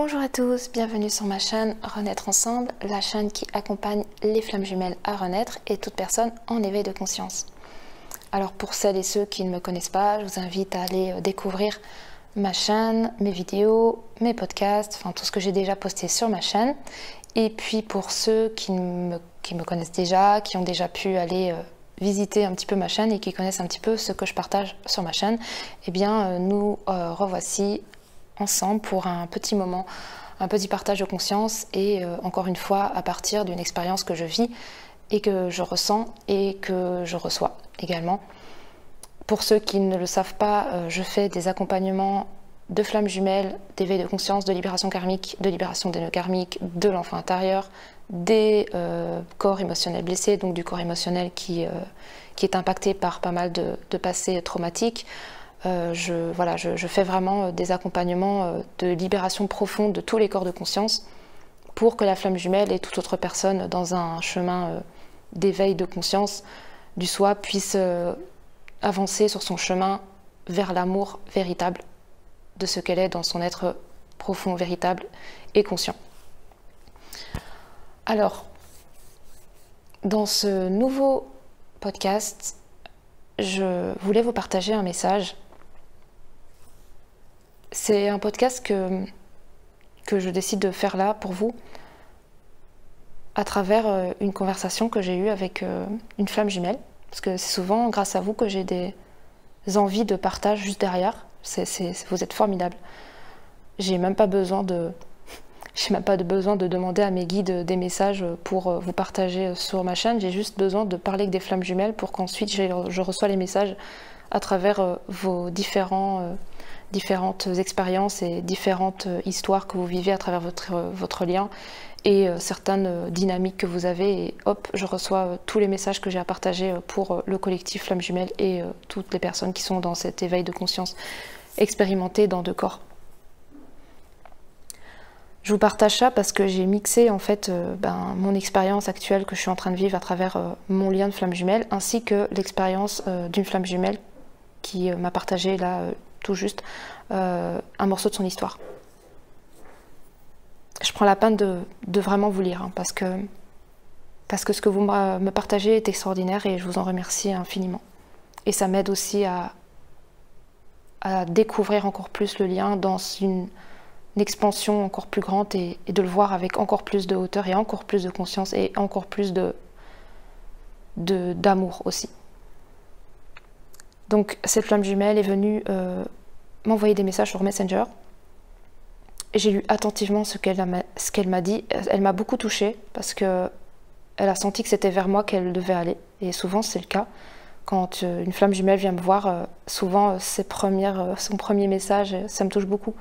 Bonjour à tous, bienvenue sur ma chaîne Renaître Ensemble, la chaîne qui accompagne les flammes jumelles à renaître et toute personne en éveil de conscience. Alors pour celles et ceux qui ne me connaissent pas, je vous invite à aller découvrir ma chaîne, mes vidéos, mes podcasts, enfin tout ce que j'ai déjà posté sur ma chaîne. Et puis pour ceux qui me connaissent déjà, qui ont déjà pu aller visiter un petit peu ma chaîne et qui connaissent un petit peu ce que je partage sur ma chaîne, eh bien nous revoici ensemble pour un petit moment, un petit partage de conscience et encore une fois à partir d'une expérience que je vis et que je ressens et que je reçois également. Pour ceux qui ne le savent pas, je fais des accompagnements de flammes jumelles, d'éveil de conscience, de libération karmique, de libération des nœuds karmiques, de l'enfant intérieur, des corps émotionnels blessés, donc du corps émotionnel qui est impacté par pas mal de passés traumatiques. Je fais vraiment des accompagnements de libération profonde de tous les corps de conscience pour que la flamme jumelle et toute autre personne dans un chemin d'éveil de conscience du soi puisse avancer sur son chemin vers l'amour véritable de ce qu'elle est dans son être profond, véritable et conscient. Alors, dans ce nouveau podcast, je voulais vous partager un message. C'est un podcast que je décide de faire là pour vous à travers une conversation que j'ai eue avec une flamme jumelle. Parce que c'est souvent grâce à vous que j'ai des envies de partage juste derrière. Vous êtes formidables. J'ai même pas besoin de demander à mes guides des messages pour vous partager sur ma chaîne. J'ai juste besoin de parler avec des flammes jumelles pour qu'ensuite je reçois les messages à travers vos différentes expériences et différentes histoires que vous vivez à travers votre lien et certaines dynamiques que vous avez. Et hop, je reçois tous les messages que j'ai à partager pour le collectif Flammes Jumelles et toutes les personnes qui sont dans cet éveil de conscience expérimenté dans 2 corps. Je vous partage ça parce que j'ai mixé en fait mon expérience actuelle que je suis en train de vivre à travers mon lien de flamme jumelle ainsi que l'expérience d'une flamme jumelle qui m'a partagé là tout juste un morceau de son histoire. Je prends la peine de vraiment vous lire parce que ce que vous me partagez est extraordinaire et je vous en remercie infiniment. Et ça m'aide aussi à découvrir encore plus le lien dans une expansion encore plus grande et de le voir avec encore plus de hauteur et encore plus de conscience et encore plus d'amour aussi. Donc cette flamme jumelle est venue m'envoyer des messages sur Messenger. J'ai lu attentivement ce qu'elle m'a dit. Elle m'a beaucoup touchée parce que elle a senti que c'était vers moi qu'elle devait aller. Et souvent c'est le cas. Quand une flamme jumelle vient me voir, souvent son premier message, ça me touche beaucoup.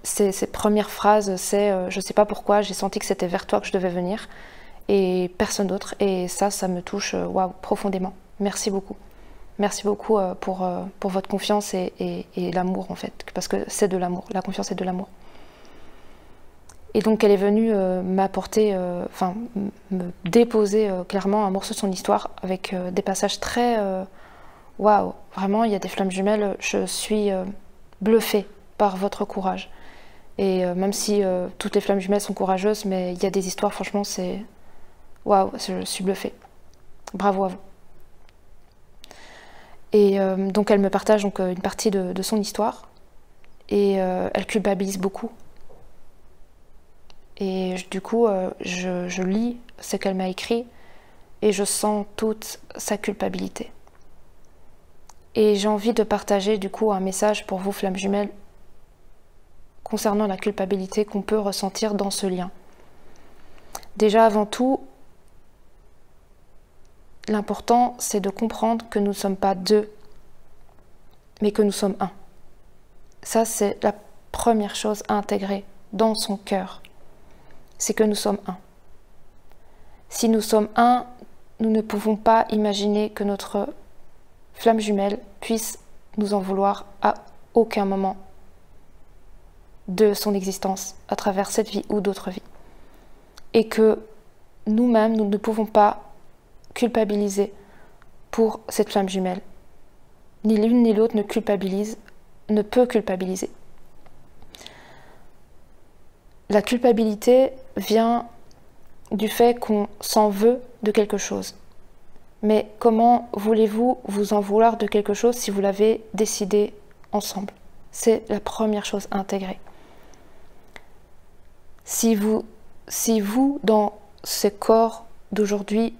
Ses premières phrases, c'est je sais pas pourquoi, j'ai senti que c'était vers toi que je devais venir et personne d'autre. Et ça me touche profondément. Merci beaucoup. Merci beaucoup pour votre confiance et l'amour en fait, parce que c'est de l'amour, la confiance est de l'amour. Et donc elle est venue m'apporter, me déposer clairement un morceau de son histoire avec des passages très waouh, vraiment il y a des flammes jumelles, je suis bluffée par votre courage. Et même si toutes les flammes jumelles sont courageuses, mais il y a des histoires, franchement c'est waouh, je suis bluffée. Bravo à vous. Et donc elle me partage donc, une partie de son histoire et elle culpabilise beaucoup. Et du coup, je lis ce qu'elle m'a écrit et je sens toute sa culpabilité. Et j'ai envie de partager du coup un message pour vous, flammes jumelles, concernant la culpabilité qu'on peut ressentir dans ce lien. Déjà avant tout, l'important, c'est de comprendre que nous ne sommes pas 2, mais que nous sommes 1. Ça, c'est la première chose à intégrer dans son cœur. C'est que nous sommes 1. Si nous sommes 1, nous ne pouvons pas imaginer que notre flamme jumelle puisse nous en vouloir à aucun moment de son existence, à travers cette vie ou d'autres vies. Et que nous-mêmes, nous ne pouvons pas culpabiliser pour cette flamme jumelle. Ni l'une ni l'autre ne peut culpabiliser. la culpabilité vient du fait qu'on s'en veut de quelque chose. Mais comment voulez-vous vous en vouloir de quelque chose si vous l'avez décidé ensemble? C'est la première chose à intégrer. Si vous, dans ce corps d'aujourd'hui,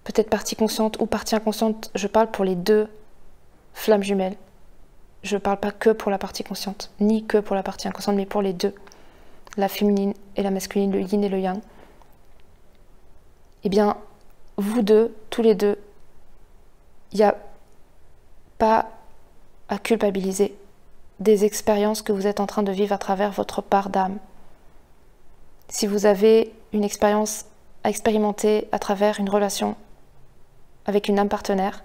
peut-être partie consciente ou partie inconsciente, je parle pour les deux flammes jumelles. Je ne parle pas que pour la partie consciente, ni que pour la partie inconsciente, mais pour les deux. La féminine et la masculine, le yin et le yang. Eh bien, vous deux, tous les deux, il n'y a pas à culpabiliser des expériences que vous êtes en train de vivre à travers votre part d'âme. Si vous avez une expérience à expérimenter à travers une relation avec une âme partenaire,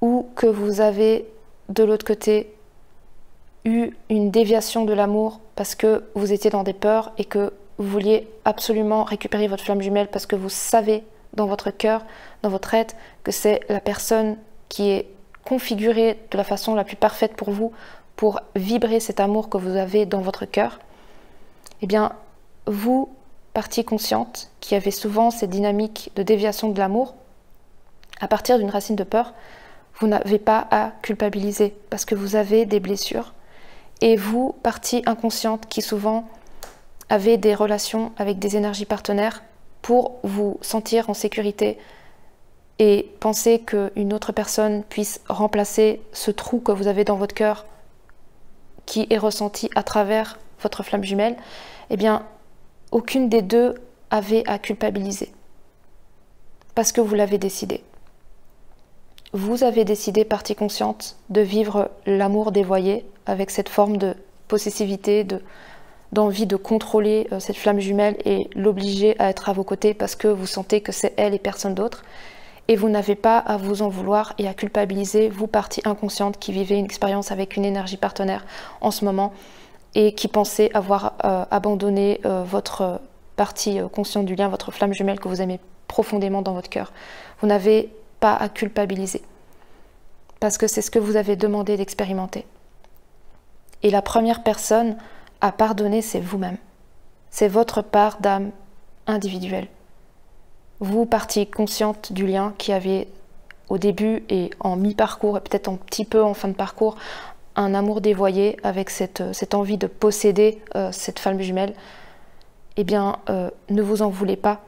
ou que vous avez de l'autre côté eu une déviation de l'amour parce que vous étiez dans des peurs et que vous vouliez absolument récupérer votre flamme jumelle parce que vous savez dans votre cœur, dans votre être, que c'est la personne qui est configurée de la façon la plus parfaite pour vous, pour vibrer cet amour que vous avez dans votre cœur, eh bien, vous, partie consciente, qui avez souvent ces dynamiques de déviation de l'amour, à partir d'une racine de peur, vous n'avez pas à culpabiliser parce que vous avez des blessures. Et vous, partie inconsciente, qui souvent avez des relations avec des énergies partenaires pour vous sentir en sécurité et penser qu'une autre personne puisse remplacer ce trou que vous avez dans votre cœur qui est ressenti à travers votre flamme jumelle, eh bien, aucune des deux avait à culpabiliser parce que vous l'avez décidé. Vous avez décidé, partie consciente, de vivre l'amour dévoyé avec cette forme de possessivité, d'envie de contrôler cette flamme jumelle et l'obliger à être à vos côtés parce que vous sentez que c'est elle et personne d'autre. Et vous n'avez pas à vous en vouloir et à culpabiliser, vous, partie inconsciente, qui vivez une expérience avec une énergie partenaire en ce moment et qui pensez avoir abandonné votre partie consciente du lien, votre flamme jumelle que vous aimez profondément dans votre cœur. Vous n'avez pas à culpabiliser parce que c'est ce que vous avez demandé d'expérimenter. Et la première personne à pardonner, c'est vous-même. C'est votre part d'âme individuelle. Vous, partie consciente du lien qui avez au début et en mi-parcours et peut-être un petit peu en fin de parcours, un amour dévoyé avec cette envie de posséder cette flamme jumelle, eh bien, ne vous en voulez pas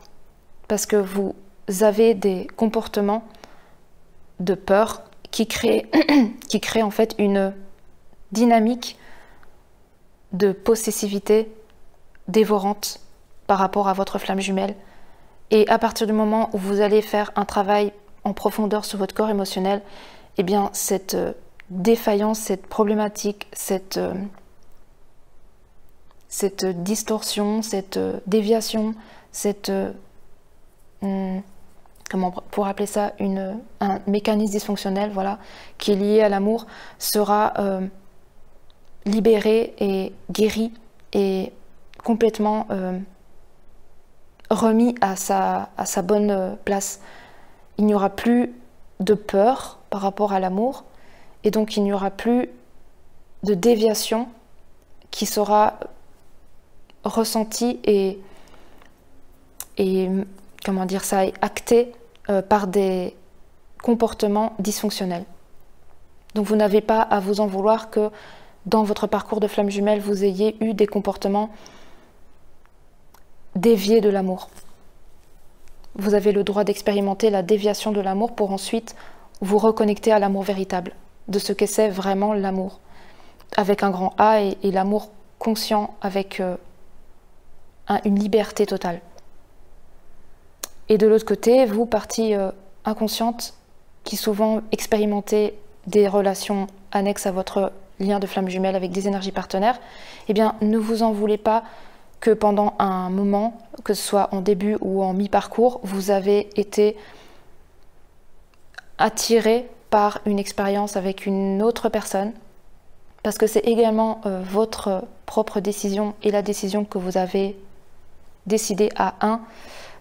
parce que vous avez des comportements de peur qui créent en fait une dynamique de possessivité dévorante par rapport à votre flamme jumelle. Et à partir du moment où vous allez faire un travail en profondeur sur votre corps émotionnel, eh bien cette défaillance, cette problématique, cette distorsion, cette déviation, cette comment on pourrait appeler ça, un mécanisme dysfonctionnel, voilà, qui est lié à l'amour, sera libéré et guéri et complètement remis à sa bonne place. Il n'y aura plus de peur par rapport à l'amour et donc il n'y aura plus de déviation qui sera ressentie et comment dire ça, actée par des comportements dysfonctionnels. Donc vous n'avez pas à vous en vouloir que dans votre parcours de flamme jumelle, vous ayez eu des comportements déviés de l'amour. Vous avez le droit d'expérimenter la déviation de l'amour pour ensuite vous reconnecter à l'amour véritable, de ce que c'est vraiment l'amour, avec un grand A et l'amour conscient avec une liberté totale. Et de l'autre côté, vous, partie inconsciente, qui souvent expérimentez des relations annexes à votre lien de flamme jumelle avec des énergies partenaires, eh bien, ne vous en voulez pas que pendant un moment, que ce soit en début ou en mi-parcours, vous avez été attiré par une expérience avec une autre personne, parce que c'est également votre propre décision et la décision que vous avez décidé à un,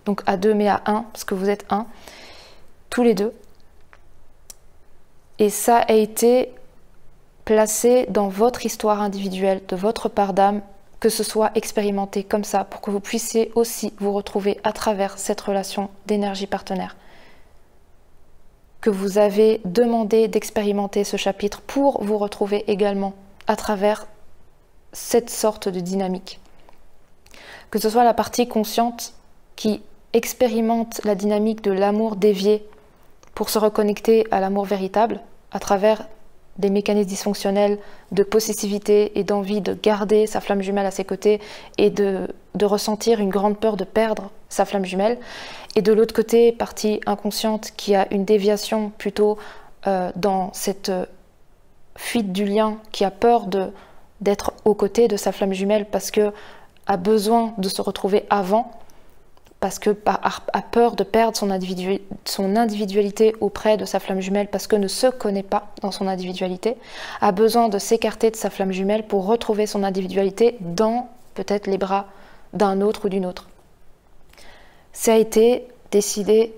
donc à deux mais à un, parce que vous êtes un, tous les deux. Et ça a été placé dans votre histoire individuelle, de votre part d'âme que ce soit expérimenté comme ça pour que vous puissiez aussi vous retrouver à travers cette relation d'énergie partenaire. Que vous avez demandé d'expérimenter ce chapitre pour vous retrouver également à travers cette sorte de dynamique. Que ce soit la partie consciente qui expérimente la dynamique de l'amour dévié pour se reconnecter à l'amour véritable à travers des mécanismes dysfonctionnels de possessivité et d'envie de garder sa flamme jumelle à ses côtés et de ressentir une grande peur de perdre sa flamme jumelle. Et de l'autre côté, partie inconsciente qui a une déviation plutôt dans cette fuite du lien, qui a peur d'être aux côtés de sa flamme jumelle parce qu'elle a besoin de se retrouver avant, parce que a peur de perdre son individualité auprès de sa flamme jumelle, parce que ne se connaît pas dans son individualité, a besoin de s'écarter de sa flamme jumelle pour retrouver son individualité dans peut-être les bras d'un autre ou d'une autre. Ça a été décidé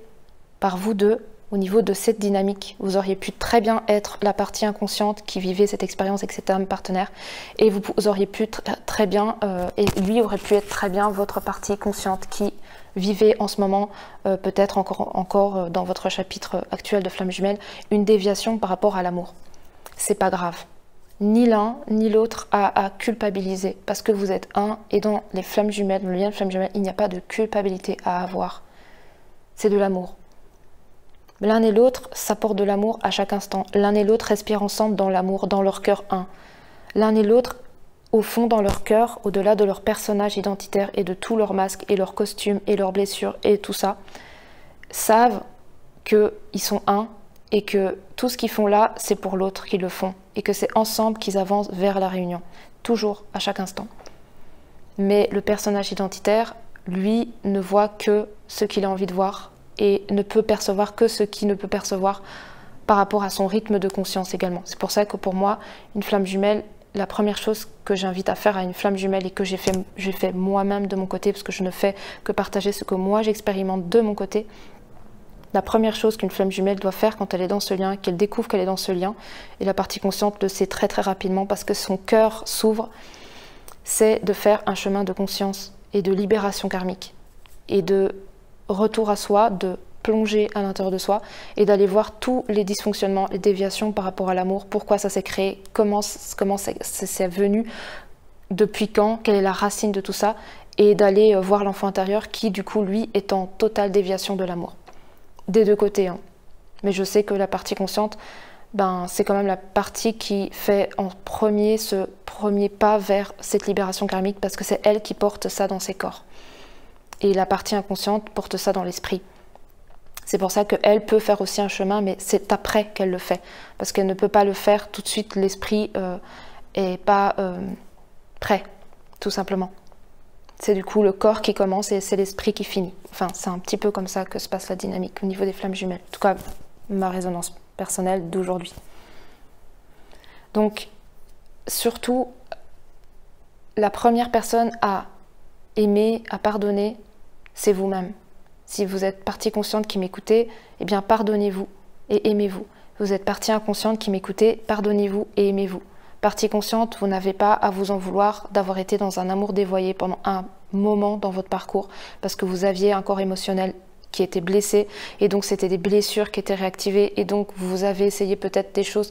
par vous deux au niveau de cette dynamique. Vous auriez pu très bien être la partie inconsciente qui vivait cette expérience avec cet âme partenaire, et vous auriez pu très bien, et lui aurait pu être très bien votre partie consciente qui vivait en ce moment, peut-être encore dans votre chapitre actuel de flamme jumelle, une déviation par rapport à l'amour. C'est pas grave. Ni l'un ni l'autre a à culpabiliser, parce que vous êtes un, et dans les flammes jumelles, dans le lien de flamme jumelle, il n'y a pas de culpabilité à avoir. C'est de l'amour. L'un et l'autre s'apportent de l'amour à chaque instant. L'un et l'autre respirent ensemble dans l'amour, dans leur cœur un. L'un et l'autre, au fond, dans leur cœur, au-delà de leur personnage identitaire et de tous leurs masques et leurs costumes et leurs blessures et tout ça, savent qu'ils sont un et que tout ce qu'ils font là, c'est pour l'autre qu'ils le font. Et que c'est ensemble qu'ils avancent vers la réunion. Toujours, à chaque instant. Mais le personnage identitaire, lui, ne voit que ce qu'il a envie de voir et ne peut percevoir que ce qu'il ne peut percevoir par rapport à son rythme de conscience également. C'est pour ça que pour moi, une flamme jumelle, la première chose que j'invite à faire à une flamme jumelle et que j'ai fait moi-même de mon côté, parce que je ne fais que partager ce que moi j'expérimente de mon côté, la première chose qu'une flamme jumelle doit faire quand elle est dans ce lien, qu'elle découvre qu'elle est dans ce lien, et la partie consciente le sait très très rapidement parce que son cœur s'ouvre, c'est de faire un chemin de conscience et de libération karmique et de retour à soi, de plonger à l'intérieur de soi et d'aller voir tous les dysfonctionnements, les déviations par rapport à l'amour, pourquoi ça s'est créé, comment c'est venu, depuis quand, quelle est la racine de tout ça, et d'aller voir l'enfant intérieur qui du coup lui est en totale déviation de l'amour. Des deux côtés, hein. Mais je sais que la partie consciente, c'est quand même la partie qui fait en premier ce premier pas vers cette libération karmique parce que c'est elle qui porte ça dans ses corps. Et la partie inconsciente porte ça dans l'esprit. C'est pour ça qu'elle peut faire aussi un chemin, mais c'est après qu'elle le fait. Parce qu'elle ne peut pas le faire tout de suite, l'esprit n'est pas prêt, tout simplement. C'est du coup le corps qui commence et c'est l'esprit qui finit. Enfin, c'est un petit peu comme ça que se passe la dynamique au niveau des flammes jumelles. En tout cas, ma résonance personnelle d'aujourd'hui. Donc, surtout, la première personne à aimer, à pardonner, c'est vous-même. Si vous êtes partie consciente qui m'écoutez, eh bien pardonnez-vous et aimez-vous. Vous êtes partie inconsciente qui m'écoutez, pardonnez-vous et aimez-vous. Partie consciente, vous n'avez pas à vous en vouloir d'avoir été dans un amour dévoyé pendant un moment dans votre parcours parce que vous aviez un corps émotionnel qui était blessé et donc c'était des blessures qui étaient réactivées et donc vous avez essayé peut-être des choses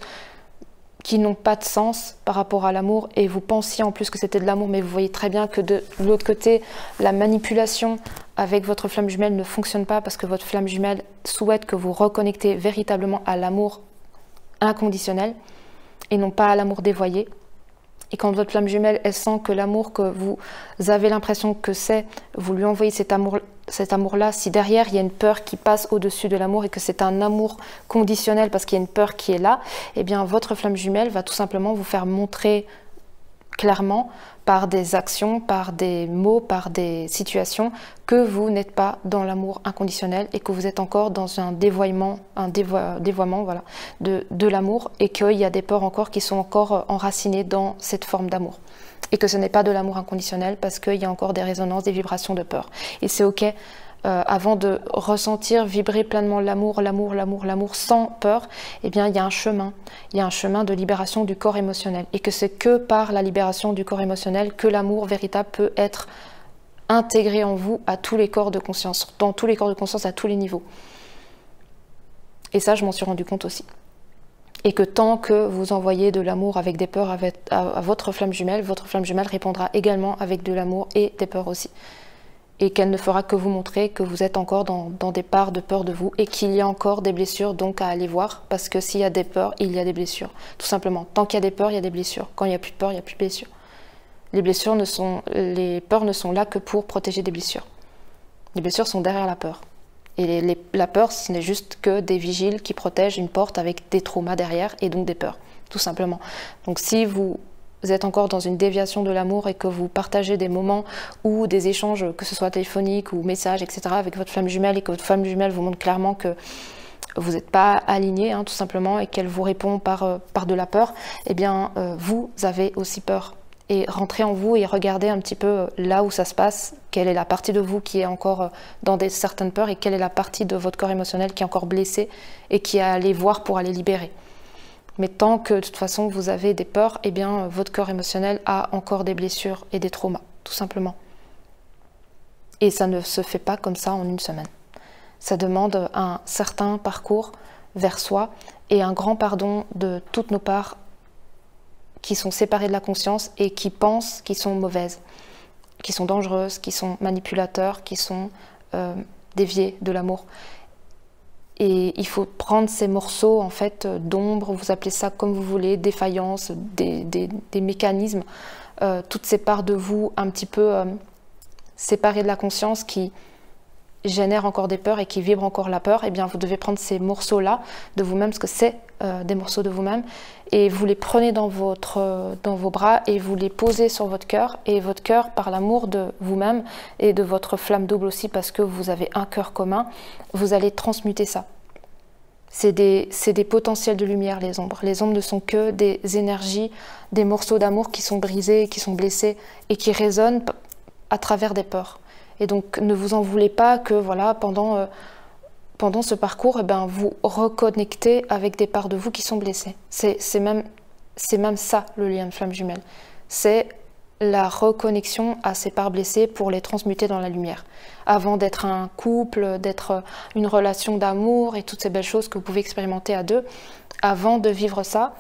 qui n'ont pas de sens par rapport à l'amour et vous pensiez en plus que c'était de l'amour, mais vous voyez très bien que de l'autre côté, la manipulation avec votre flamme jumelle ne fonctionne pas parce que votre flamme jumelle souhaite que vous reconnectez véritablement à l'amour inconditionnel et non pas à l'amour dévoyé. Et quand votre flamme jumelle, elle sent que l'amour que vous avez l'impression que c'est, vous lui envoyez cet amour-là, si derrière il y a une peur qui passe au-dessus de l'amour et que c'est un amour conditionnel parce qu'il y a une peur qui est là, eh bien votre flamme jumelle va tout simplement vous faire montrer clairement par des actions, par des mots, par des situations que vous n'êtes pas dans l'amour inconditionnel et que vous êtes encore dans un dévoiement voilà, de l'amour et qu'il y a des peurs encore qui sont encore enracinées dans cette forme d'amour. Et que ce n'est pas de l'amour inconditionnel parce qu'il y a encore des résonances, des vibrations de peur. Et c'est ok avant de ressentir, vibrer pleinement l'amour, l'amour, l'amour, l'amour sans peur, eh bien il y a un chemin. Il y a un chemin de libération du corps émotionnel. Et que c'est que par la libération du corps émotionnel que l'amour véritable peut être intégré en vous à tous les corps de conscience, dans tous les corps de conscience à tous les niveaux. Et ça, je m'en suis rendu compte aussi. Et que tant que vous envoyez de l'amour avec des peurs à votre flamme jumelle répondra également avec de l'amour et des peurs aussi. Et qu'elle ne fera que vous montrer que vous êtes encore dans des parts de peur de vous et qu'il y a encore des blessures donc à aller voir, parce que s'il y a des peurs, il y a des blessures, tout simplement. Tant qu'il y a des peurs, il y a des blessures. Quand il n'y a plus de peur, il n'y a plus de blessures. Les peurs ne sont là que pour protéger des blessures. Les blessures sont derrière la peur. Et la peur, ce n'est juste que des vigiles qui protègent une porte avec des traumas derrière et donc des peurs, tout simplement. Donc si vous êtes encore dans une déviation de l'amour et que vous partagez des moments ou des échanges, que ce soit téléphoniques ou messages, etc., avec votre flamme jumelle et que votre flamme jumelle vous montre clairement que vous n'êtes pas aligné, tout simplement, et qu'elle vous répond par de la peur, eh bien, vous avez aussi peur. Et rentrez en vous et regardez un petit peu là où ça se passe, quelle est la partie de vous qui est encore dans certaines peurs et quelle est la partie de votre corps émotionnel qui est encore blessée et qui est à aller voir pour aller libérer. Mais tant que de toute façon vous avez des peurs, eh bien votre corps émotionnel a encore des blessures et des traumas, tout simplement. Et ça ne se fait pas comme ça en une semaine. Ça demande un certain parcours vers soi et un grand pardon de toutes nos parts qui sont séparées de la conscience et qui pensent qu'ils sont mauvaises, qui sont dangereuses, qui sont manipulateurs, qui sont déviés de l'amour. Et il faut prendre ces morceaux en fait d'ombre, vous appelez ça comme vous voulez, défaillances, des mécanismes, toutes ces parts de vous un petit peu séparées de la conscience qui génèrent encore des peurs et qui vibrent encore la peur. Eh bien vous devez prendre ces morceaux-là de vous-même, parce que c'est des morceaux de vous-même, et vous les prenez dans vos bras et vous les posez sur votre cœur, et votre cœur, par l'amour de vous-même et de votre flamme double aussi, parce que vous avez un cœur commun, vous allez transmuter ça. C'est des potentiels de lumière, les ombres. Les ombres ne sont que des énergies, des morceaux d'amour qui sont brisés, qui sont blessés et qui résonnent à travers des peurs. Et donc ne vous en voulez pas que voilà, pendant ce parcours, eh ben, vous reconnectez avec des parts de vous qui sont blessées. C'est même ça le lien de flamme jumelle. C'est la reconnexion à ces parts blessées pour les transmuter dans la lumière. Avant d'être un couple, d'être une relation d'amour et toutes ces belles choses que vous pouvez expérimenter à deux, avant de vivre ça,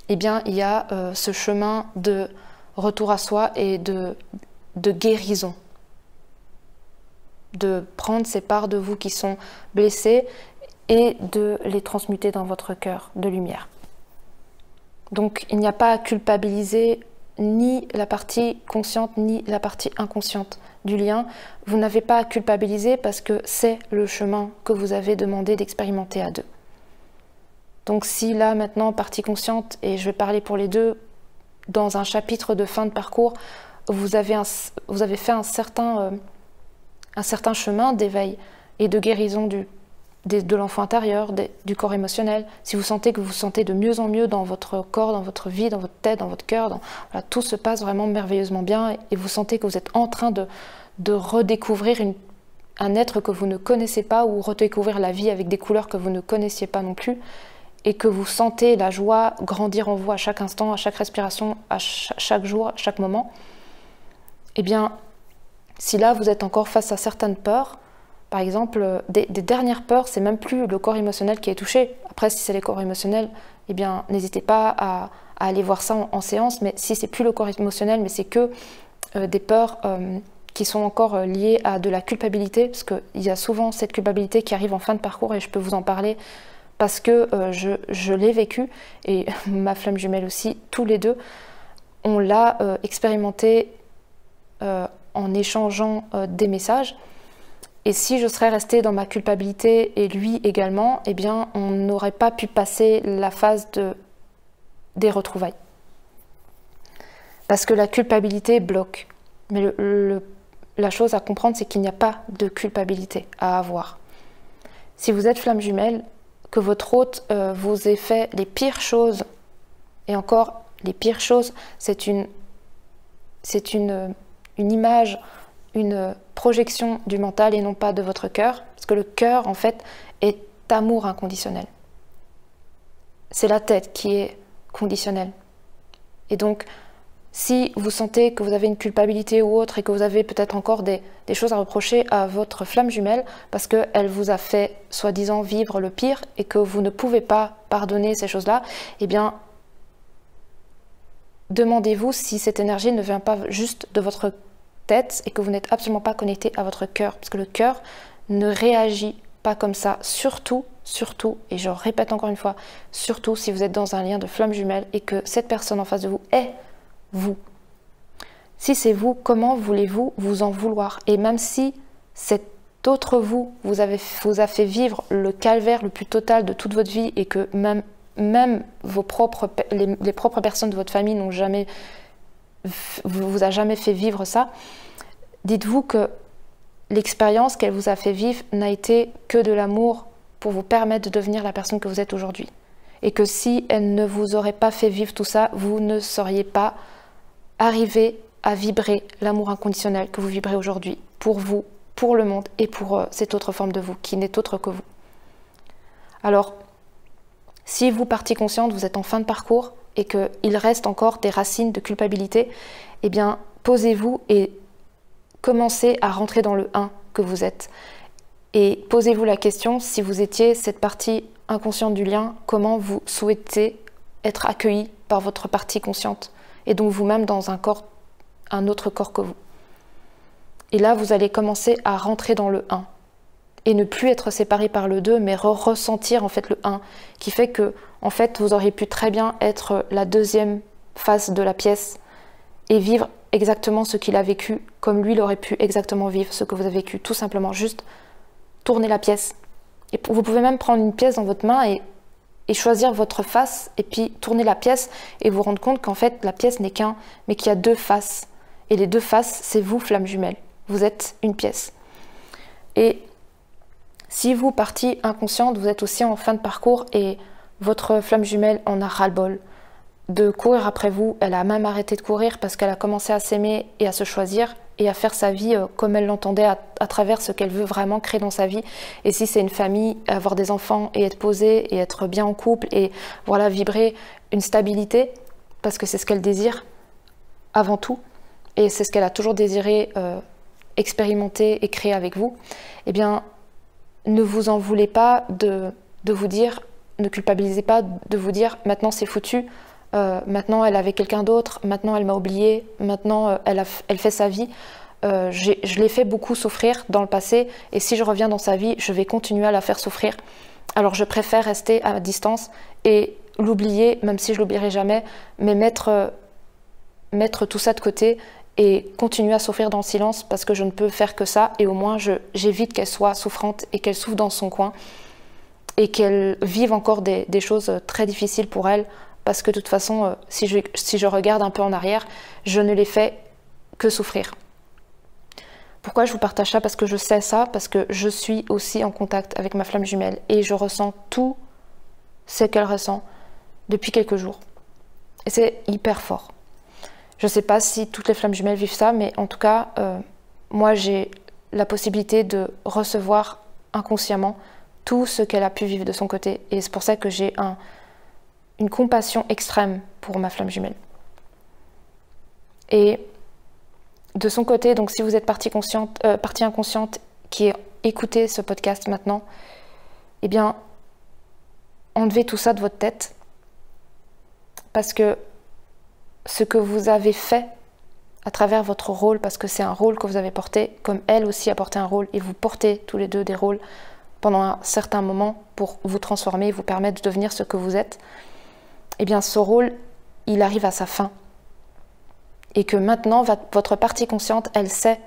eh bien, il y a ce chemin de retour à soi et de guérison. De prendre ces parts de vous qui sont blessées et de les transmuter dans votre cœur de lumière. Donc il n'y a pas à culpabiliser ni la partie consciente ni la partie inconsciente du lien. Vous n'avez pas à culpabiliser parce que c'est le chemin que vous avez demandé d'expérimenter à deux. Donc si là maintenant, partie consciente, et je vais parler pour les deux, dans un chapitre de fin de parcours, vous avez fait un certain chemin d'éveil et de guérison de l'enfant intérieur, du corps émotionnel. Si vous sentez que vous vous sentez de mieux en mieux dans votre corps, dans votre vie, dans votre tête, dans votre cœur, voilà, tout se passe vraiment merveilleusement bien et vous sentez que vous êtes en train de redécouvrir un être que vous ne connaissez pas ou redécouvrir la vie avec des couleurs que vous ne connaissiez pas non plus et que vous sentez la joie grandir en vous à chaque instant, à chaque respiration, à chaque jour, à chaque moment, eh bien, si là vous êtes encore face à certaines peurs, par exemple, des dernières peurs, c'est même plus le corps émotionnel qui est touché. Après, si c'est les corps émotionnels, eh bien, n'hésitez pas à aller voir ça en séance. Mais si c'est plus le corps émotionnel, mais c'est que des peurs qui sont encore liées à de la culpabilité, parce qu'il y a souvent cette culpabilité qui arrive en fin de parcours, et je peux vous en parler parce que je l'ai vécu, et ma flamme jumelle aussi, tous les deux, on l'a expérimenté en échangeant des messages. Et si je serais restée dans ma culpabilité et lui également, eh bien, on n'aurait pas pu passer la phase des retrouvailles. Parce que la culpabilité bloque. Mais la chose à comprendre, c'est qu'il n'y a pas de culpabilité à avoir. Si vous êtes flamme jumelle, que votre hôte vous ait fait les pires choses, et encore, les pires choses, c'est une image, une projection du mental et non pas de votre cœur, parce que le cœur, en fait, est amour inconditionnel. C'est la tête qui est conditionnelle. Et donc, si vous sentez que vous avez une culpabilité ou autre et que vous avez peut-être encore des choses à reprocher à votre flamme jumelle parce qu'elle vous a fait, soi-disant, vivre le pire et que vous ne pouvez pas pardonner ces choses-là, eh bien, demandez-vous si cette énergie ne vient pas juste de votre tête et que vous n'êtes absolument pas connecté à votre cœur. Parce que le cœur ne réagit pas comme ça, surtout, et je répète encore une fois, surtout si vous êtes dans un lien de flamme jumelle et que cette personne en face de vous est vous. Si c'est vous, comment voulez-vous vous en vouloir? Et même si cet autre vous vous a fait vivre le calvaire le plus total de toute votre vie et que même les propres personnes de votre famille n'ont jamais vous a jamais fait vivre ça, dites-vous que l'expérience qu'elle vous a fait vivre n'a été que de l'amour pour vous permettre de devenir la personne que vous êtes aujourd'hui. Et que si elle ne vous aurait pas fait vivre tout ça, vous ne seriez pas arrivé à vibrer l'amour inconditionnel que vous vibrez aujourd'hui, pour vous, pour le monde et pour cette autre forme de vous, qui n'est autre que vous. Alors, si vous, partie consciente, vous êtes en fin de parcours et qu'il reste encore des racines de culpabilité, eh bien, posez-vous et commencez à rentrer dans le 1 que vous êtes. Et posez-vous la question, si vous étiez cette partie inconsciente du lien, comment vous souhaitez être accueilli par votre partie consciente et donc vous-même dans un autre corps que vous. Et là, vous allez commencer à rentrer dans le 1 et ne plus être séparé par le 2, mais ressentir en fait le 1, qui fait que en fait, vous auriez pu très bien être la deuxième face de la pièce et vivre exactement ce qu'il a vécu, comme lui, il aurait pu exactement vivre ce que vous avez vécu, tout simplement, juste tourner la pièce. Et vous pouvez même prendre une pièce dans votre main et choisir votre face, et puis tourner la pièce, et vous rendre compte qu'en fait, la pièce n'est qu'un, mais qu'il y a deux faces. Et les deux faces, c'est vous, flamme jumelle. Vous êtes une pièce. Et si vous, partie inconsciente, vous êtes aussi en fin de parcours, et votre flamme jumelle en a ras-le-bol de courir après vous, elle a même arrêté de courir parce qu'elle a commencé à s'aimer et à se choisir et à faire sa vie comme elle l'entendait à travers ce qu'elle veut vraiment créer dans sa vie. Et si c'est une famille, avoir des enfants et être posée et être bien en couple et voilà, vibrer une stabilité parce que c'est ce qu'elle désire avant tout et c'est ce qu'elle a toujours désiré expérimenter et créer avec vous, eh bien ne vous en voulez pas de vous dire, ne culpabilisez pas de vous dire maintenant c'est foutu. Maintenant elle est avec quelqu'un d'autre, maintenant elle m'a oublié, maintenant elle fait sa vie. Je l'ai fait beaucoup souffrir dans le passé et si je reviens dans sa vie, je vais continuer à la faire souffrir. Alors je préfère rester à distance et l'oublier, même si je l'oublierai jamais, mais mettre tout ça de côté et continuer à souffrir dans le silence parce que je ne peux faire que ça et au moins j'évite qu'elle soit souffrante et qu'elle souffre dans son coin et qu'elle vive encore des choses très difficiles pour elle. Parce que de toute façon, si je regarde un peu en arrière, je ne l'ai fait que souffrir. Pourquoi je vous partage ça? Parce que je sais ça, parce que je suis aussi en contact avec ma flamme jumelle et je ressens tout ce qu'elle ressent depuis quelques jours. Et c'est hyper fort. Je ne sais pas si toutes les flammes jumelles vivent ça, mais en tout cas, moi j'ai la possibilité de recevoir inconsciemment tout ce qu'elle a pu vivre de son côté. Et c'est pour ça que j'ai une compassion extrême pour ma flamme jumelle. Et de son côté, donc si vous êtes partie inconsciente qui écoutez ce podcast maintenant, eh bien, enlevez tout ça de votre tête parce que ce que vous avez fait à travers votre rôle, parce que c'est un rôle que vous avez porté, comme elle aussi a porté un rôle, et vous portez tous les deux des rôles pendant un certain moment pour vous transformer et vous permettre de devenir ce que vous êtes, eh bien ce rôle, il arrive à sa fin. Et que maintenant, votre partie consciente, elle sait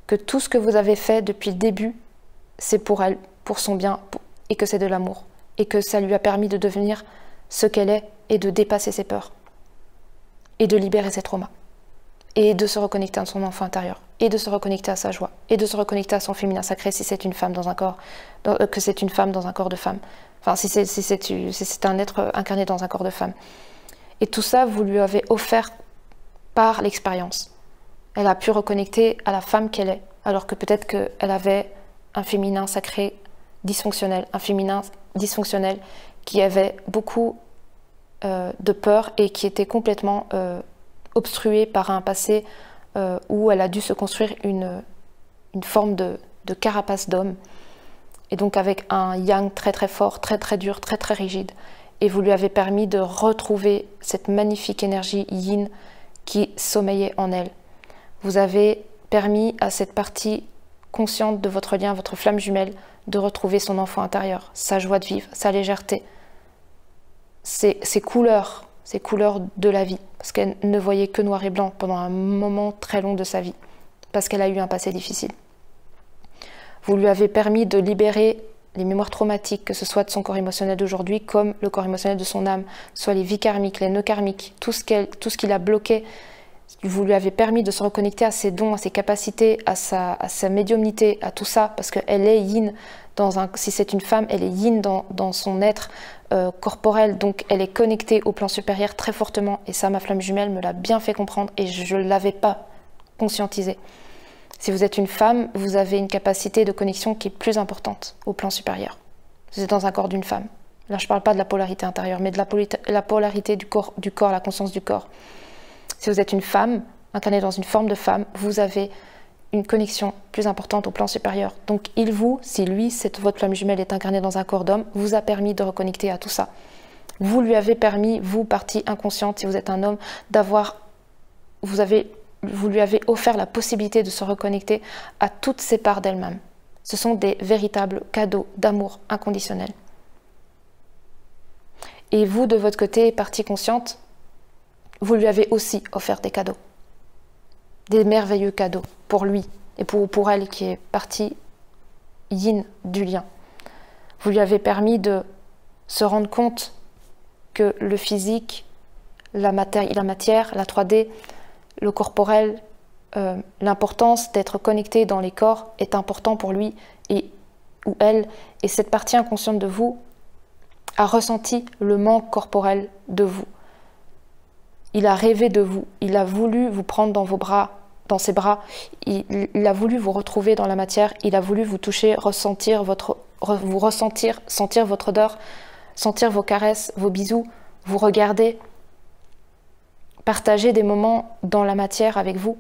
que tout ce que vous avez fait depuis le début, c'est pour elle, pour son bien, et que c'est de l'amour. Et que ça lui a permis de devenir ce qu'elle est et de dépasser ses peurs. Et de libérer ses traumas. Et de se reconnecter à son enfant intérieur. Et de se reconnecter à sa joie. Et de se reconnecter à son féminin sacré si c'est une femme dans un corps, que c'est une femme dans un corps de femme. Enfin, si c'est un être incarné dans un corps de femme. Et tout ça, vous lui avez offert par l'expérience. Elle a pu reconnecter à la femme qu'elle est, alors que peut-être qu'elle avait un féminin sacré dysfonctionnel, un féminin dysfonctionnel qui avait beaucoup de peur et qui était complètement obstrué par un passé où elle a dû se construire une forme de carapace d'homme, et donc avec un yang très très fort, très très dur, très très rigide. Et vous lui avez permis de retrouver cette magnifique énergie yin qui sommeillait en elle. Vous avez permis à cette partie consciente de votre lien, votre flamme jumelle, de retrouver son enfant intérieur, sa joie de vivre, sa légèreté, ses couleurs de la vie, parce qu'elle ne voyait que noir et blanc pendant un moment très long de sa vie, parce qu'elle a eu un passé difficile. Vous lui avez permis de libérer les mémoires traumatiques, que ce soit de son corps émotionnel d'aujourd'hui, comme le corps émotionnel de son âme, soit les vies karmiques, les nœuds karmiques, tout ce qui l'a bloqué. Vous lui avez permis de se reconnecter à ses dons, à ses capacités, à sa médiumnité, à tout ça, parce qu'elle est yin, si c'est une femme, elle est yin dans son être corporel, donc elle est connectée au plan supérieur très fortement, et ça, ma flamme jumelle me l'a bien fait comprendre, et je ne l'avais pas conscientisé. Si vous êtes une femme, vous avez une capacité de connexion qui est plus importante au plan supérieur. Vous êtes dans un corps d'une femme. Là, je ne parle pas de la polarité intérieure, mais de la polarité du corps, la conscience du corps. Si vous êtes une femme, incarnée dans une forme de femme, vous avez une connexion plus importante au plan supérieur. Donc, si lui, votre flamme jumelle est incarnée dans un corps d'homme, vous a permis de reconnecter à tout ça. Vous lui avez permis, vous, partie inconsciente, si vous êtes un homme, vous lui avez offert la possibilité de se reconnecter à toutes ses parts d'elle-même. Ce sont des véritables cadeaux d'amour inconditionnel. Et vous, de votre côté, partie consciente, vous lui avez aussi offert des cadeaux. Des merveilleux cadeaux pour lui et pour elle qui est partie yin du lien. Vous lui avez permis de se rendre compte que le physique, la matière, la 3D, le corporel, l'importance d'être connecté dans les corps est important pour lui ou elle. Et cette partie inconsciente de vous a ressenti le manque corporel de vous. Il a rêvé de vous. Il a voulu vous prendre dans ses bras. Il a voulu vous retrouver dans la matière. Il a voulu vous toucher, sentir votre odeur, sentir vos caresses, vos bisous, vous regarder, partager des moments dans la matière avec vous.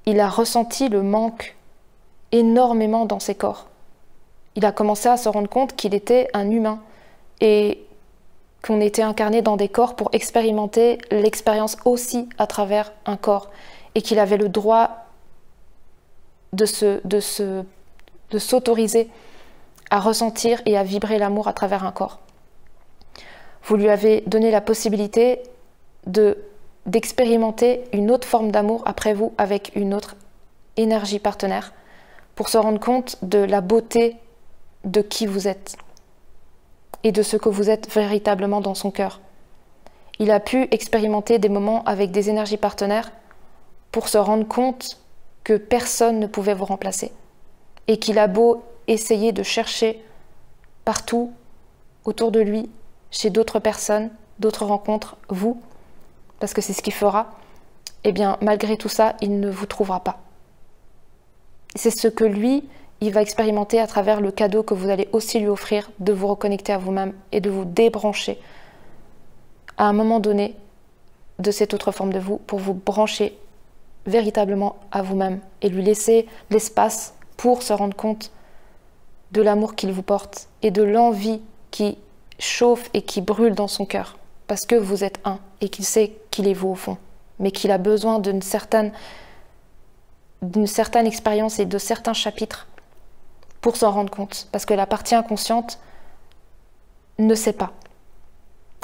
Il a ressenti le manque énormément dans ses corps. Il a commencé à se rendre compte qu'il était un humain et qu'on était incarné dans des corps pour expérimenter l'expérience aussi à travers un corps, et qu'il avait le droit de s'autoriser à ressentir et à vibrer l'amour à travers un corps. Vous lui avez donné la possibilité d'expérimenter une autre forme d'amour après vous avec une autre énergie partenaire pour se rendre compte de la beauté de qui vous êtes et de ce que vous êtes véritablement dans son cœur. Il a pu expérimenter des moments avec des énergies partenaires pour se rendre compte que personne ne pouvait vous remplacer et qu'il a beau essayer de chercher partout autour de lui, chez d'autres personnes, d'autres rencontres, vous, parce que c'est ce qu'il fera, eh bien, malgré tout ça, il ne vous trouvera pas. C'est ce que lui, il va expérimenter à travers le cadeau que vous allez aussi lui offrir de vous reconnecter à vous-même et de vous débrancher à un moment donné de cette autre forme de vous pour vous brancher véritablement à vous-même et lui laisser l'espace pour se rendre compte de l'amour qu'il vous porte et de l'envie qui chauffe et qui brûle dans son cœur parce que vous êtes un et qu'il sait qu'il est vous au fond, mais qu'il a besoin d'une certaine expérience et de certains chapitres pour s'en rendre compte, parce que la partie inconsciente ne sait pas.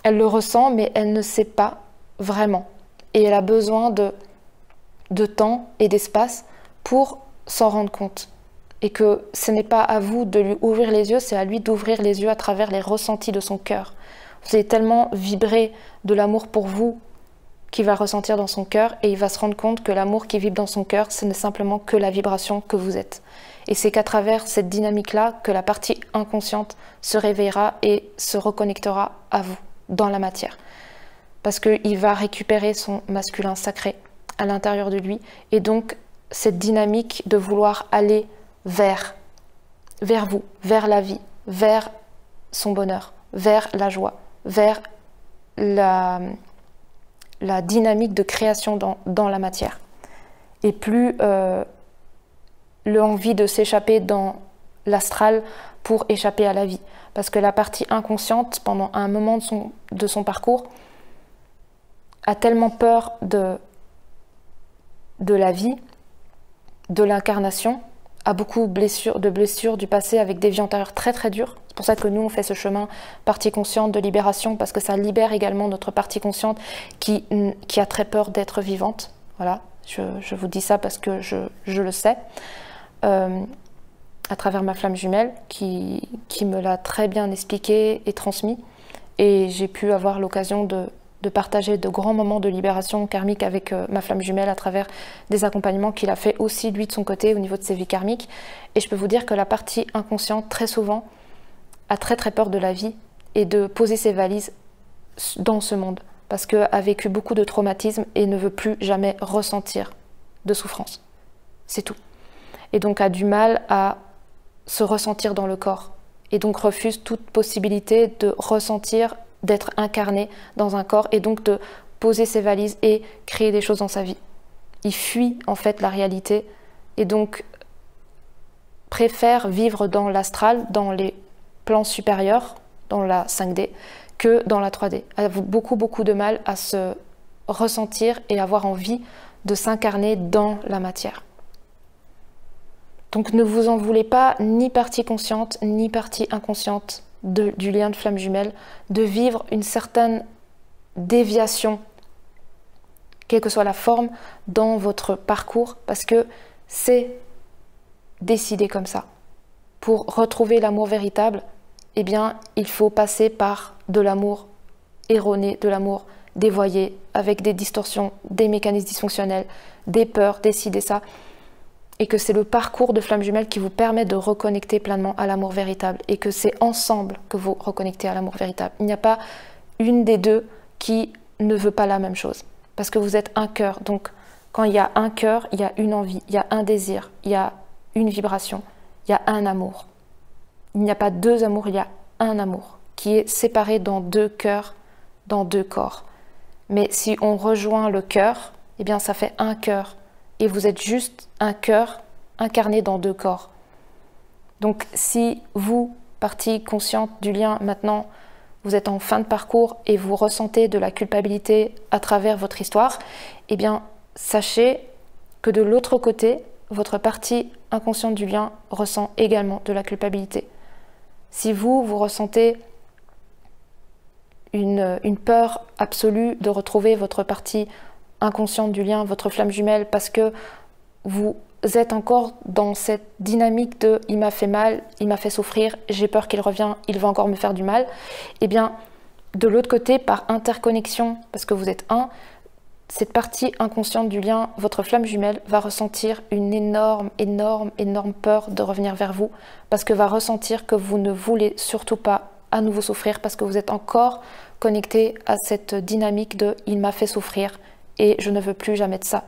Elle le ressent, mais elle ne sait pas vraiment. Et elle a besoin de temps et d'espace pour s'en rendre compte. Et que ce n'est pas à vous de lui ouvrir les yeux, c'est à lui d'ouvrir les yeux à travers les ressentis de son cœur. Vous allez tellement vibrer de l'amour pour vous qu'il va ressentir dans son cœur, et il va se rendre compte que l'amour qui vibre dans son cœur, ce n'est simplement que la vibration que vous êtes. Et c'est qu'à travers cette dynamique-là que la partie inconsciente se réveillera et se reconnectera à vous, dans la matière. Parce qu'il va récupérer son masculin sacré à l'intérieur de lui. Et donc, cette dynamique de vouloir aller vers vous, vers la vie, vers son bonheur, vers la joie, vers la dynamique de création dans la matière. Et plus l'envie de s'échapper dans l'astral pour échapper à la vie. Parce que la partie inconsciente, pendant un moment de son parcours, a tellement peur de la vie, de l'incarnation, a beaucoup de blessures du passé avec des vies antérieures très très dures. C'est pour ça que nous on fait ce chemin partie consciente de libération, parce que ça libère également notre partie consciente qui a très peur d'être vivante. Voilà, je vous dis ça parce que je le sais, à travers ma flamme jumelle qui me l'a très bien expliqué et transmis. Et j'ai pu avoir l'occasion de partager de grands moments de libération karmique avec ma flamme jumelle à travers des accompagnements qu'il a fait aussi lui de son côté au niveau de ses vies karmiques. Et je peux vous dire que la partie inconsciente très souvent a très très peur de la vie et de poser ses valises dans ce monde, parce qu'elle a vécu beaucoup de traumatismes et ne veut plus jamais ressentir de souffrance. C'est tout. Et donc a du mal à se ressentir dans le corps et donc refuse toute possibilité de ressentir, d'être incarné dans un corps et donc de poser ses valises et créer des choses dans sa vie. Il fuit en fait la réalité et donc préfère vivre dans l'astral, dans les plans supérieurs, dans la 5D, que dans la 3D. Il a beaucoup de mal à se ressentir et avoir envie de s'incarner dans la matière. Donc ne vous en voulez pas, ni partie consciente, ni partie inconsciente du lien de flamme jumelle, de vivre une certaine déviation, quelle que soit la forme, dans votre parcours, parce que c'est décidé comme ça. Pour retrouver l'amour véritable, eh bien, il faut passer par de l'amour erroné, de l'amour dévoyé, avec des distorsions, des mécanismes dysfonctionnels, des peurs, des ci, des ça, et que c'est le parcours de flamme jumelle qui vous permet de reconnecter pleinement à l'amour véritable, et que c'est ensemble que vous reconnectez à l'amour véritable. Il n'y a pas une des deux qui ne veut pas la même chose, parce que vous êtes un cœur. Donc, quand il y a un cœur, il y a une envie, il y a un désir, il y a une vibration, il y a un amour. Il n'y a pas deux amours, il y a un amour qui est séparé dans deux cœurs, dans deux corps. Mais si on rejoint le cœur, eh bien ça fait un cœur. Et vous êtes juste un cœur incarné dans deux corps. Donc si vous, partie consciente du lien, maintenant, vous êtes en fin de parcours et vous ressentez de la culpabilité à travers votre histoire, eh bien sachez que de l'autre côté, votre partie inconsciente du lien ressent également de la culpabilité. Si vous ressentez une peur absolue de retrouver votre partie inconsciente du lien, votre flamme jumelle, parce que vous êtes encore dans cette dynamique de « il m'a fait mal, il m'a fait souffrir, j'ai peur qu'il revienne, il va encore me faire du mal », eh bien, de l'autre côté, par interconnexion, parce que vous êtes un, cette partie inconsciente du lien, votre flamme jumelle, va ressentir une énorme peur de revenir vers vous, parce que va ressentir que vous ne voulez surtout pas à nouveau souffrir, parce que vous êtes encore connecté à cette dynamique de « il m'a fait souffrir et je ne veux plus jamais de ça ».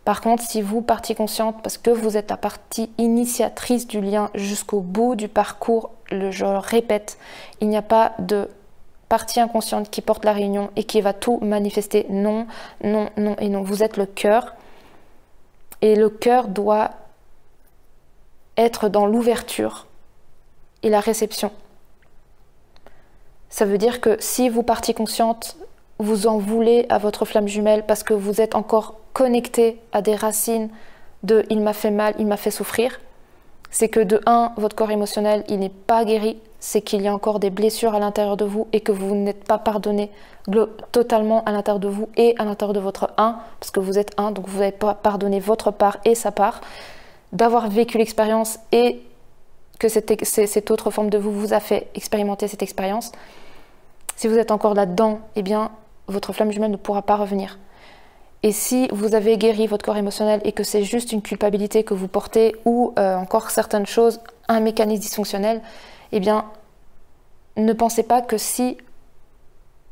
Par contre, si vous, partie consciente, parce que vous êtes la partie initiatrice du lien jusqu'au bout du parcours, je le répète, il n'y a pas de partie inconsciente qui porte la réunion et qui va tout manifester. Non, non, non et non. Vous êtes le cœur et le cœur doit être dans l'ouverture et la réception. Ça veut dire que si vous, partie consciente, vous en voulez à votre flamme jumelle parce que vous êtes encore connecté à des racines de « il m'a fait mal, il m'a fait souffrir », c'est que de un, votre corps émotionnel, il n'est pas guéri, c'est qu'il y a encore des blessures à l'intérieur de vous et que vous n'êtes pas pardonné totalement à l'intérieur de vous et à l'intérieur de votre un, parce que vous êtes un, donc vous n'avez pas pardonné votre part et sa part, d'avoir vécu l'expérience et que cette autre forme de vous vous a fait expérimenter cette expérience. Si vous êtes encore là-dedans, eh bien, votre flamme jumelle ne pourra pas revenir. Et si vous avez guéri votre corps émotionnel et que c'est juste une culpabilité que vous portez ou encore certaines choses, un mécanisme dysfonctionnel, eh bien, ne pensez pas que si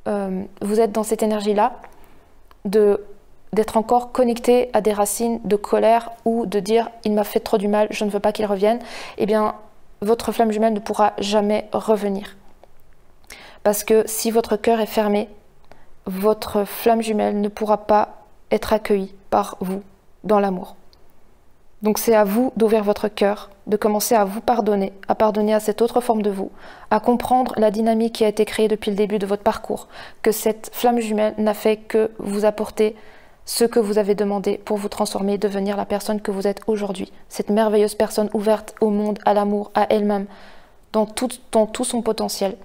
vous êtes dans cette énergie-là, de d'être encore connecté à des racines de colère ou de dire « il m'a fait trop du mal, je ne veux pas qu'il revienne », eh bien, votre flamme jumelle ne pourra jamais revenir. Parce que si votre cœur est fermé, votre flamme jumelle ne pourra pas être accueillie par vous dans l'amour. Donc c'est à vous d'ouvrir votre cœur, de commencer à vous pardonner, à pardonner à cette autre forme de vous, à comprendre la dynamique qui a été créée depuis le début de votre parcours, que cette flamme jumelle n'a fait que vous apporter ce que vous avez demandé pour vous transformer, devenir la personne que vous êtes aujourd'hui. Cette merveilleuse personne ouverte au monde, à l'amour, à elle-même, dans tout son potentiel.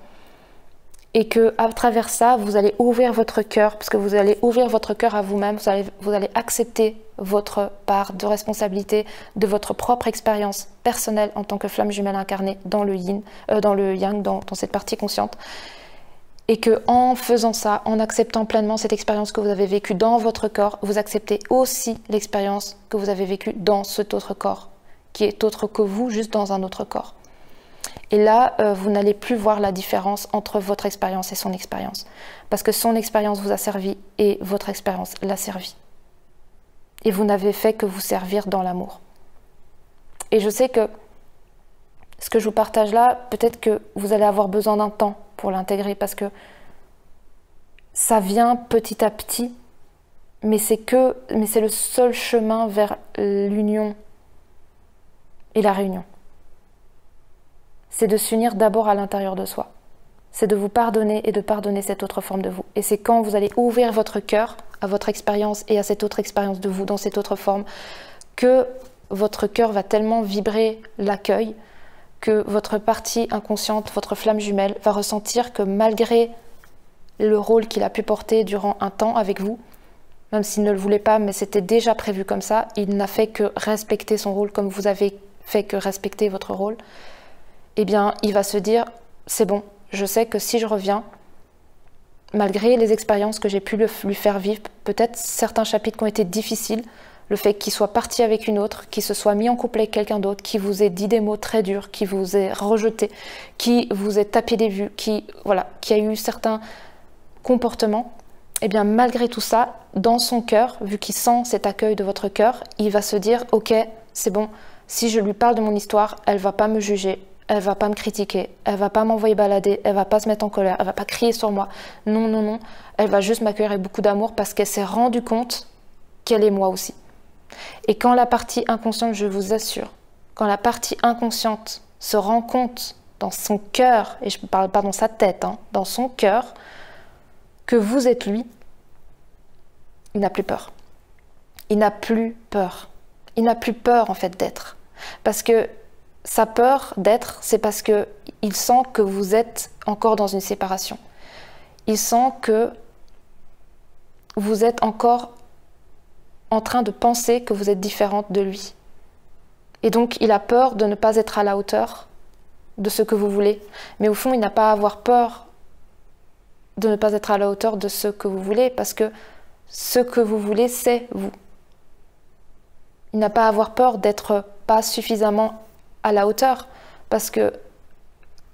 Et que à travers ça, vous allez ouvrir votre cœur, parce que vous allez ouvrir votre cœur à vous-même, vous allez accepter votre part de responsabilité de votre propre expérience personnelle en tant que flamme jumelle incarnée dans le yin, dans le yang, dans cette partie consciente. Et que en faisant ça, en acceptant pleinement cette expérience que vous avez vécue dans votre corps, vous acceptez aussi l'expérience que vous avez vécue dans cet autre corps, qui est autre que vous, juste dans un autre corps. Et là, vous n'allez plus voir la différence entre votre expérience et son expérience. Parce que son expérience vous a servi et votre expérience l'a servi. Et vous n'avez fait que vous servir dans l'amour. Et je sais que ce que je vous partage là, peut-être que vous allez avoir besoin d'un temps pour l'intégrer parce que ça vient petit à petit, mais c'est le seul chemin vers l'union et la réunion. C'est de s'unir d'abord à l'intérieur de soi. C'est de vous pardonner et de pardonner cette autre forme de vous. Et c'est quand vous allez ouvrir votre cœur à votre expérience et à cette autre expérience de vous dans cette autre forme que votre cœur va tellement vibrer l'accueil que votre partie inconsciente, votre flamme jumelle, va ressentir que malgré le rôle qu'il a pu porter durant un temps avec vous, même s'il ne le voulait pas, mais c'était déjà prévu comme ça, il n'a fait que respecter son rôle comme vous avez fait que respecter votre rôle, eh bien, il va se dire, c'est bon, je sais que si je reviens, malgré les expériences que j'ai pu lui faire vivre, peut-être certains chapitres qui ont été difficiles, le fait qu'il soit parti avec une autre, qu'il se soit mis en couple avec quelqu'un d'autre, qui vous ait dit des mots très durs, qui vous ait rejeté, qui vous ait tapé des vues, qui a eu certains comportements, eh bien malgré tout ça, dans son cœur, vu qu'il sent cet accueil de votre cœur, il va se dire, ok, c'est bon, si je lui parle de mon histoire, elle va pas me juger, elle va pas me critiquer, elle va pas m'envoyer balader, elle va pas se mettre en colère, elle va pas crier sur moi, non, non, non, elle va juste m'accueillir avec beaucoup d'amour parce qu'elle s'est rendue compte qu'elle est moi aussi. Et quand la partie inconsciente, je vous assure, quand la partie inconsciente se rend compte dans son cœur, et je ne parle pas dans sa tête, dans son cœur, que vous êtes lui, il n'a plus peur. Il n'a plus peur. Il n'a plus peur en fait d'être. Parce que sa peur d'être, c'est parce qu'il sent que vous êtes encore dans une séparation. Il sent que vous êtes encore en train de penser que vous êtes différente de lui. Et donc, il a peur de ne pas être à la hauteur de ce que vous voulez. Mais au fond, il n'a pas à avoir peur de ne pas être à la hauteur de ce que vous voulez, parce que ce que vous voulez, c'est vous. Il n'a pas à avoir peur d'être pas suffisamment à la hauteur, parce que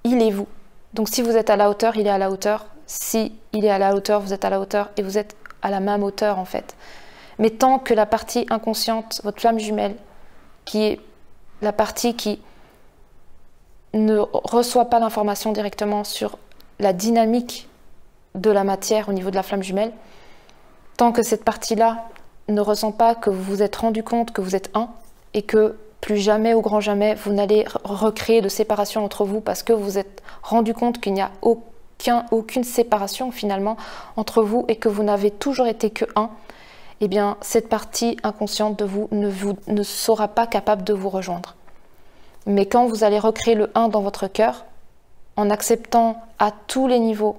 il est vous. Donc, si vous êtes à la hauteur, il est à la hauteur. Si il est à la hauteur, vous êtes à la hauteur, et vous êtes à la même hauteur, en fait. Mais tant que la partie inconsciente, votre flamme jumelle, qui est la partie qui ne reçoit pas l'information directement sur la dynamique de la matière au niveau de la flamme jumelle, tant que cette partie-là ne ressent pas que vous vous êtes rendu compte que vous êtes un et que plus jamais, au grand jamais, vous n'allez recréer de séparation entre vous parce que vous vous êtes rendu compte qu'il n'y a aucune séparation finalement entre vous et que vous n'avez toujours été que un, eh bien, cette partie inconsciente de vous ne sera pas capable de vous rejoindre. Mais quand vous allez recréer le 1 dans votre cœur, en acceptant à tous les niveaux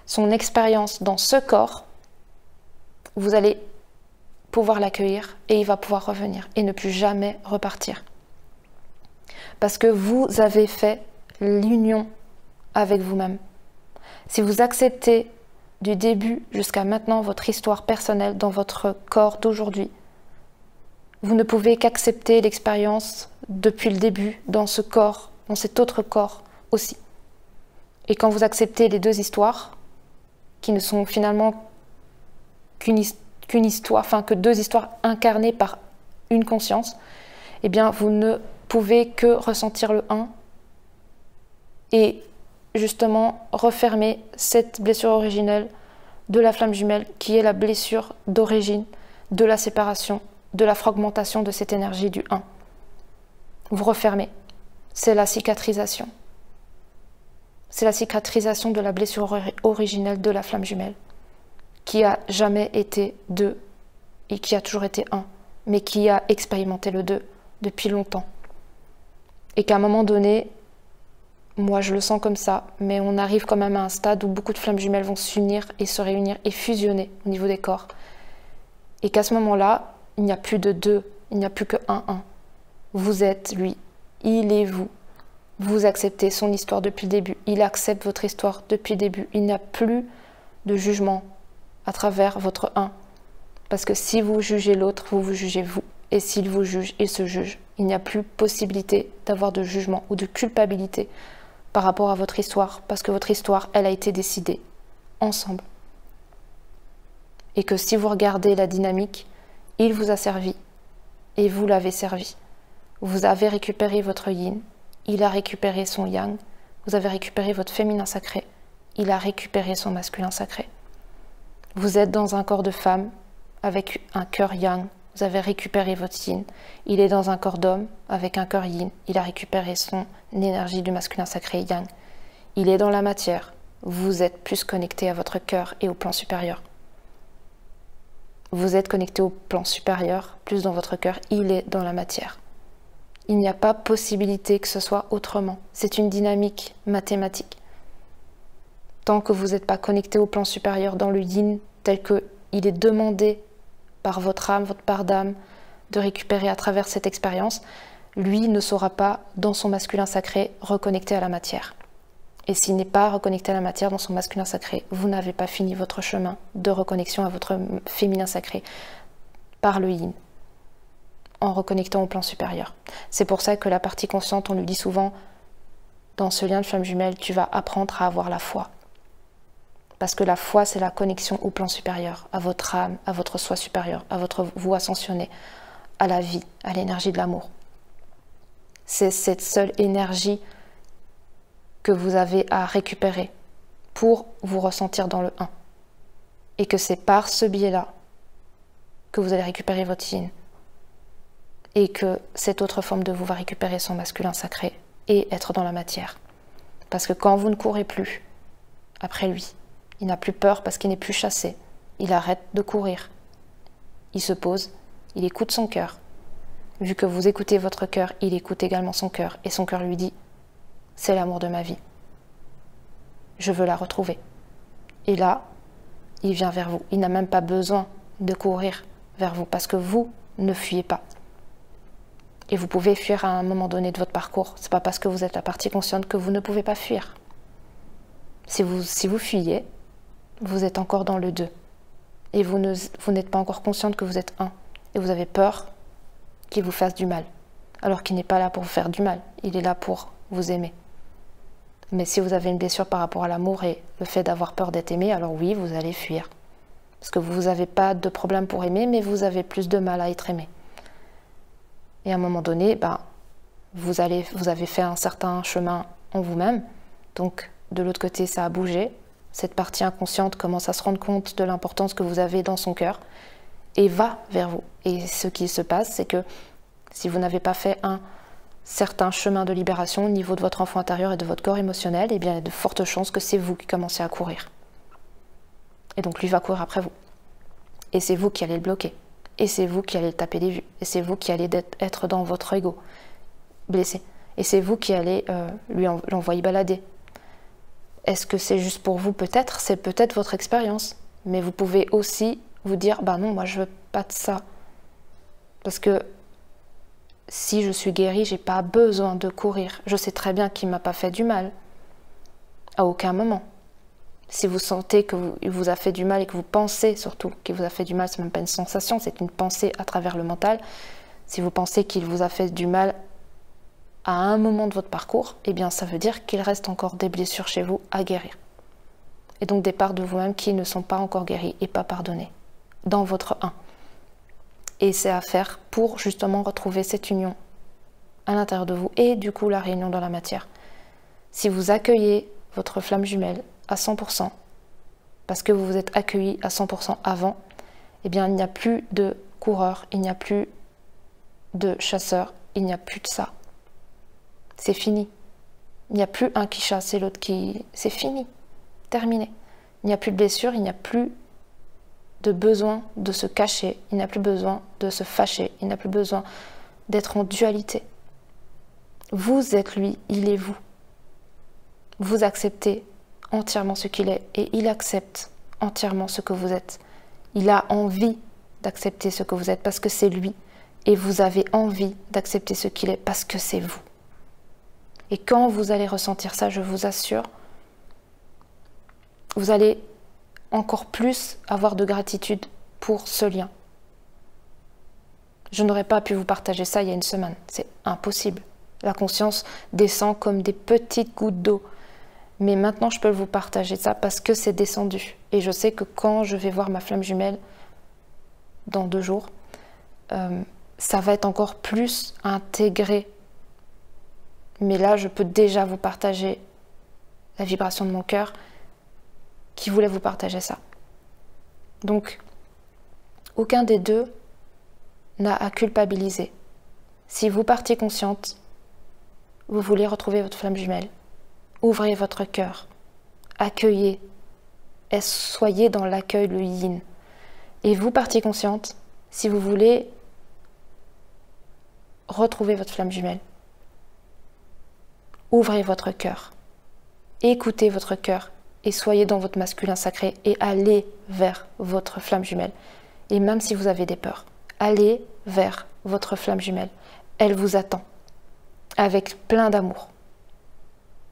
son expérience dans ce corps, vous allez pouvoir l'accueillir et il va pouvoir revenir et ne plus jamais repartir. Parce que vous avez fait l'union avec vous-même. Si vous acceptez du début jusqu'à maintenant votre histoire personnelle dans votre corps d'aujourd'hui, vous ne pouvez qu'accepter l'expérience depuis le début dans ce corps, dans cet autre corps aussi. Et quand vous acceptez les deux histoires, qui ne sont finalement qu'une histoire, enfin que deux histoires incarnées par une conscience, eh bien vous ne pouvez que ressentir le 1 et justement refermer cette blessure originelle de la flamme jumelle qui est la blessure d'origine de la séparation, de la fragmentation de cette énergie du 1. Vous refermez. C'est la cicatrisation. C'est la cicatrisation de la blessure originelle de la flamme jumelle qui a jamais été 2 et qui a toujours été 1, mais qui a expérimenté le 2 depuis longtemps. Et qu'à un moment donné, moi je le sens comme ça, mais on arrive quand même à un stade où beaucoup de flammes jumelles vont s'unir et se réunir et fusionner au niveau des corps. Et qu'à ce moment-là, il n'y a plus de 2, il n'y a plus que 1. Vous êtes lui, il est vous. Vous acceptez son histoire depuis le début, il accepte votre histoire depuis le début. Il n'y a plus de jugement à travers votre 1. Parce que si vous jugez l'autre, vous vous jugez vous. Et s'il vous juge, il se juge. Il n'y a plus possibilité d'avoir de jugement ou de culpabilité par rapport à votre histoire. Parce que votre histoire, elle a été décidée ensemble. Et que si vous regardez la dynamique, il vous a servi et vous l'avez servi. Vous avez récupéré votre yin, il a récupéré son yang, vous avez récupéré votre féminin sacré, il a récupéré son masculin sacré. Vous êtes dans un corps de femme avec un cœur yang, vous avez récupéré votre yin. Il est dans un corps d'homme avec un cœur yin, il a récupéré son énergie du masculin sacré yang. Il est dans la matière, vous êtes plus connecté à votre cœur et au plan supérieur. Vous êtes connecté au plan supérieur, plus dans votre cœur, il est dans la matière. Il n'y a pas possibilité que ce soit autrement. C'est une dynamique mathématique. Tant que vous n'êtes pas connecté au plan supérieur dans le yin, tel qu'il est demandé par votre âme, votre part d'âme, de récupérer à travers cette expérience, lui ne saura pas, dans son masculin sacré, reconnecter à la matière. Et s'il n'est pas reconnecté à la matière dans son masculin sacré, vous n'avez pas fini votre chemin de reconnexion à votre féminin sacré par le yin, en reconnectant au plan supérieur. C'est pour ça que la partie consciente, on lui dit souvent, dans ce lien de flamme jumelle, tu vas apprendre à avoir la foi. Parce que la foi, c'est la connexion au plan supérieur, à votre âme, à votre soi supérieur, à votre vous ascensionné, à la vie, à l'énergie de l'amour. C'est cette seule énergie que vous avez à récupérer pour vous ressentir dans le 1. Et que c'est par ce biais-là que vous allez récupérer votre yin. Et que cette autre forme de vous va récupérer son masculin sacré et être dans la matière. Parce que quand vous ne courez plus après lui, il n'a plus peur parce qu'il n'est plus chassé. Il arrête de courir. Il se pose, il écoute son cœur. Vu que vous écoutez votre cœur, il écoute également son cœur. Et son cœur lui dit, c'est l'amour de ma vie. Je veux la retrouver. Et là, il vient vers vous. Il n'a même pas besoin de courir vers vous parce que vous ne fuyez pas. Et vous pouvez fuir à un moment donné de votre parcours. Ce n'est pas parce que vous êtes la partie consciente que vous ne pouvez pas fuir. Si vous fuyez, vous êtes encore dans le 2. Et vous n'êtes pas encore consciente que vous êtes 1. Et vous avez peur qu'il vous fasse du mal. Alors qu'il n'est pas là pour vous faire du mal. Il est là pour vous aimer. Mais si vous avez une blessure par rapport à l'amour et le fait d'avoir peur d'être aimé, alors oui, vous allez fuir. Parce que vous n'avez pas de problème pour aimer, mais vous avez plus de mal à être aimé. Et à un moment donné, vous avez fait un certain chemin en vous-même. Donc, de l'autre côté, ça a bougé. Cette partie inconsciente commence à se rendre compte de l'importance que vous avez dans son cœur et va vers vous. Et ce qui se passe, c'est que si vous n'avez pas fait un certain chemin de libération au niveau de votre enfant intérieur et de votre corps émotionnel, eh bien, il y a de fortes chances que c'est vous qui commencez à courir. Et donc, lui va courir après vous. Et c'est vous qui allez le bloquer. Et c'est vous qui allez le taper des vues. Et c'est vous qui allez être dans votre ego, blessé. Et c'est vous qui allez l'envoyer balader. Est-ce que c'est juste pour vous? Peut-être, c'est peut-être votre expérience. Mais vous pouvez aussi vous dire, non, moi je veux pas de ça. Parce que si je suis guérie, j'ai pas besoin de courir. Je sais très bien qu'il m'a pas fait du mal. À aucun moment. Si vous sentez qu'il vous a fait du mal et que vous pensez surtout qu'il vous a fait du mal, c'est même pas une sensation, c'est une pensée à travers le mental. Si vous pensez qu'il vous a fait du mal à un moment de votre parcours, eh bien ça veut dire qu'il reste encore des blessures chez vous à guérir. Et donc des parts de vous-même qui ne sont pas encore guéries et pas pardonnées. dans votre un. Et c'est à faire pour justement retrouver cette union à l'intérieur de vous et du coup la réunion dans la matière. Si vous accueillez votre flamme jumelle à 100%, parce que vous vous êtes accueilli à 100% avant, eh bien il n'y a plus de coureur, il n'y a plus de chasseur, il n'y a plus de ça. C'est fini. Il n'y a plus un qui chasse et l'autre qui... C'est fini. Terminé. Il n'y a plus de blessure, il n'y a plus de besoin de se cacher, il n'y a plus besoin de se fâcher, il n'y a plus besoin d'être en dualité. Vous êtes lui, il est vous. Vous acceptez entièrement ce qu'il est et il accepte entièrement ce que vous êtes. Il a envie d'accepter ce que vous êtes parce que c'est lui et vous avez envie d'accepter ce qu'il est parce que c'est vous. Et quand vous allez ressentir ça, je vous assure, vous allez encore plus avoir de gratitude pour ce lien. Je n'aurais pas pu vous partager ça il y a une semaine, c'est impossible. La conscience descend comme des petites gouttes d'eau. Mais maintenant, je peux vous partager ça parce que c'est descendu. Et je sais que quand je vais voir ma flamme jumelle dans 2 jours, ça va être encore plus intégré. Mais là, je peux déjà vous partager la vibration de mon cœur qui voulait vous partager ça. Donc, aucun des deux n'a à culpabiliser. Si vous partiez consciente, vous voulez retrouver votre flamme jumelle, ouvrez votre cœur, accueillez, et soyez dans l'accueil, le yin. Et vous partiez consciente, si vous voulez retrouver votre flamme jumelle, ouvrez votre cœur, écoutez votre cœur et soyez dans votre masculin sacré et allez vers votre flamme jumelle. Et même si vous avez des peurs, allez vers votre flamme jumelle. Elle vous attend avec plein d'amour.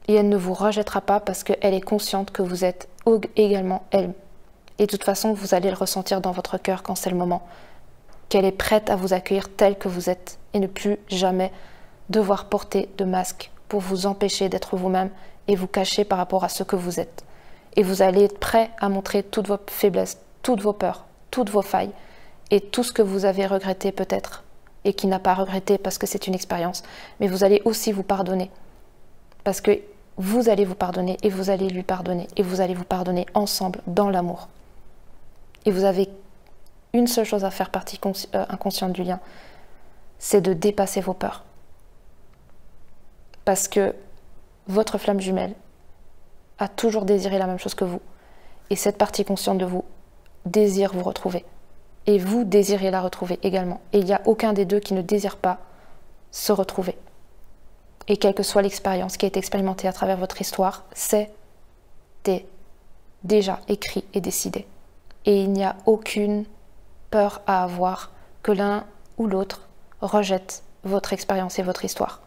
Et elle ne vous rejettera pas parce qu'elle est consciente que vous êtes également elle. Et de toute façon, vous allez le ressentir dans votre cœur quand c'est le moment. Qu'elle est prête à vous accueillir tel que vous êtes et ne plus jamais devoir porter de masque pour vous empêcher d'être vous-même et vous cacher par rapport à ce que vous êtes. Et vous allez être prêt à montrer toutes vos faiblesses, toutes vos peurs, toutes vos failles et tout ce que vous avez regretté peut-être et qui n'a pas regretté parce que c'est une expérience. Mais vous allez aussi vous pardonner parce que vous allez vous pardonner et vous allez lui pardonner et vous allez vous pardonner ensemble dans l'amour. Et vous avez une seule chose à faire partie inconsciente du lien, c'est de dépasser vos peurs. Parce que votre flamme jumelle a toujours désiré la même chose que vous. Et cette partie consciente de vous désire vous retrouver. Et vous désirez la retrouver également. Et il n'y a aucun des deux qui ne désire pas se retrouver. Et quelle que soit l'expérience qui a été expérimentée à travers votre histoire, c'est déjà écrit et décidé. Et il n'y a aucune peur à avoir que l'un ou l'autre rejette votre expérience et votre histoire.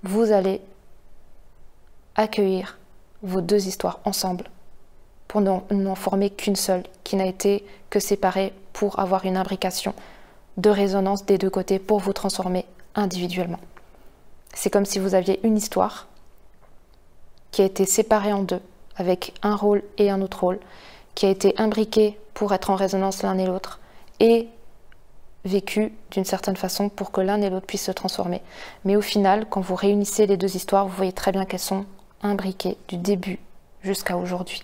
Vous allez accueillir vos 2 histoires ensemble pour n'en former qu'une seule qui n'a été que séparée pour avoir une imbrication de résonance des 2 côtés pour vous transformer individuellement. C'est comme si vous aviez une histoire qui a été séparée en 2 avec un rôle et un autre rôle qui a été imbriqué pour être en résonance l'un et l'autre et vécu d'une certaine façon pour que l'un et l'autre puissent se transformer. Mais au final, quand vous réunissez les 2 histoires, vous voyez très bien qu'elles sont imbriquées du début jusqu'à aujourd'hui.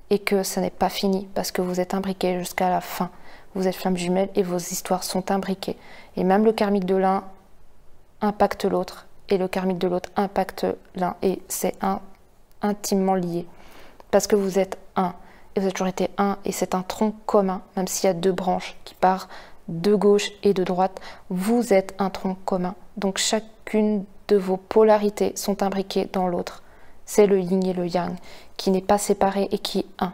Et que ce n'est pas fini parce que vous êtes imbriqués jusqu'à la fin. Vous êtes flammes jumelles et vos histoires sont imbriquées. Et même le karmique de l'un impacte l'autre et le karmique de l'autre impacte l'un. Et c'est intimement lié. Parce que vous êtes un. Et vous avez toujours été un. Et c'est un tronc commun, même s'il y a 2 branches qui partent de gauche et de droite. Vous êtes un tronc commun. Donc chacune de vos polarités sont imbriquées dans l'autre. C'est le yin et le yang qui n'est pas séparé et qui est un.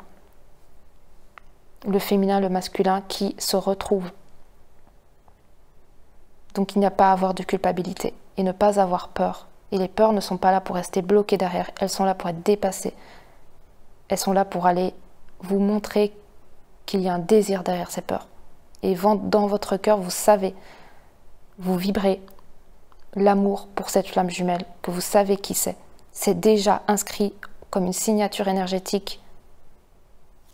Le féminin, le masculin qui se retrouvent. Donc il n'y a pas à avoir de culpabilité et ne pas avoir peur. Et les peurs ne sont pas là pour rester bloquées derrière, elles sont là pour être dépassées. Elles sont là pour aller vous montrer qu'il y a un désir derrière ces peurs. Et dans votre cœur, vous savez, vous vibrez l'amour pour cette flamme jumelle, que vous savez qui c'est. C'est déjà inscrit comme une signature énergétique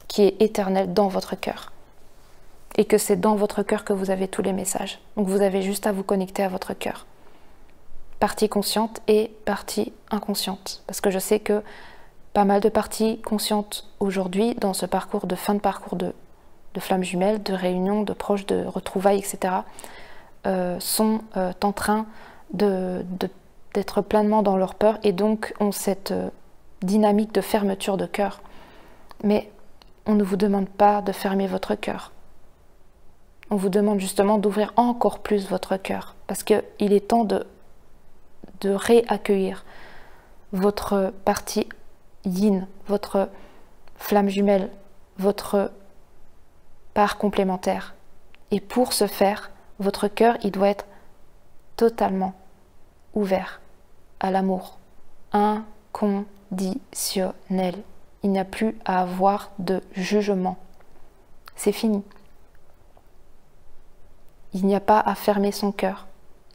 qui est éternelle dans votre cœur. et que c'est dans votre cœur que vous avez tous les messages. Donc vous avez juste à vous connecter à votre cœur. Partie consciente et partie inconsciente. Parce que je sais que pas mal de parties conscientes aujourd'hui, dans ce parcours de fin de parcours de flammes jumelles, de réunions, de proches, de retrouvailles, etc., sont en train d'être pleinement dans leur peur et donc ont cette dynamique de fermeture de cœur. Mais on ne vous demande pas de fermer votre cœur. On vous demande justement d'ouvrir encore plus votre cœur parce qu'il est temps de réaccueillir votre partie yin, votre flamme jumelle, votre part complémentaire. Et pour ce faire, votre cœur, il doit être totalement ouvert à l'amour, inconditionnel. Il n'y a plus à avoir de jugement. C'est fini. Il n'y a pas à fermer son cœur.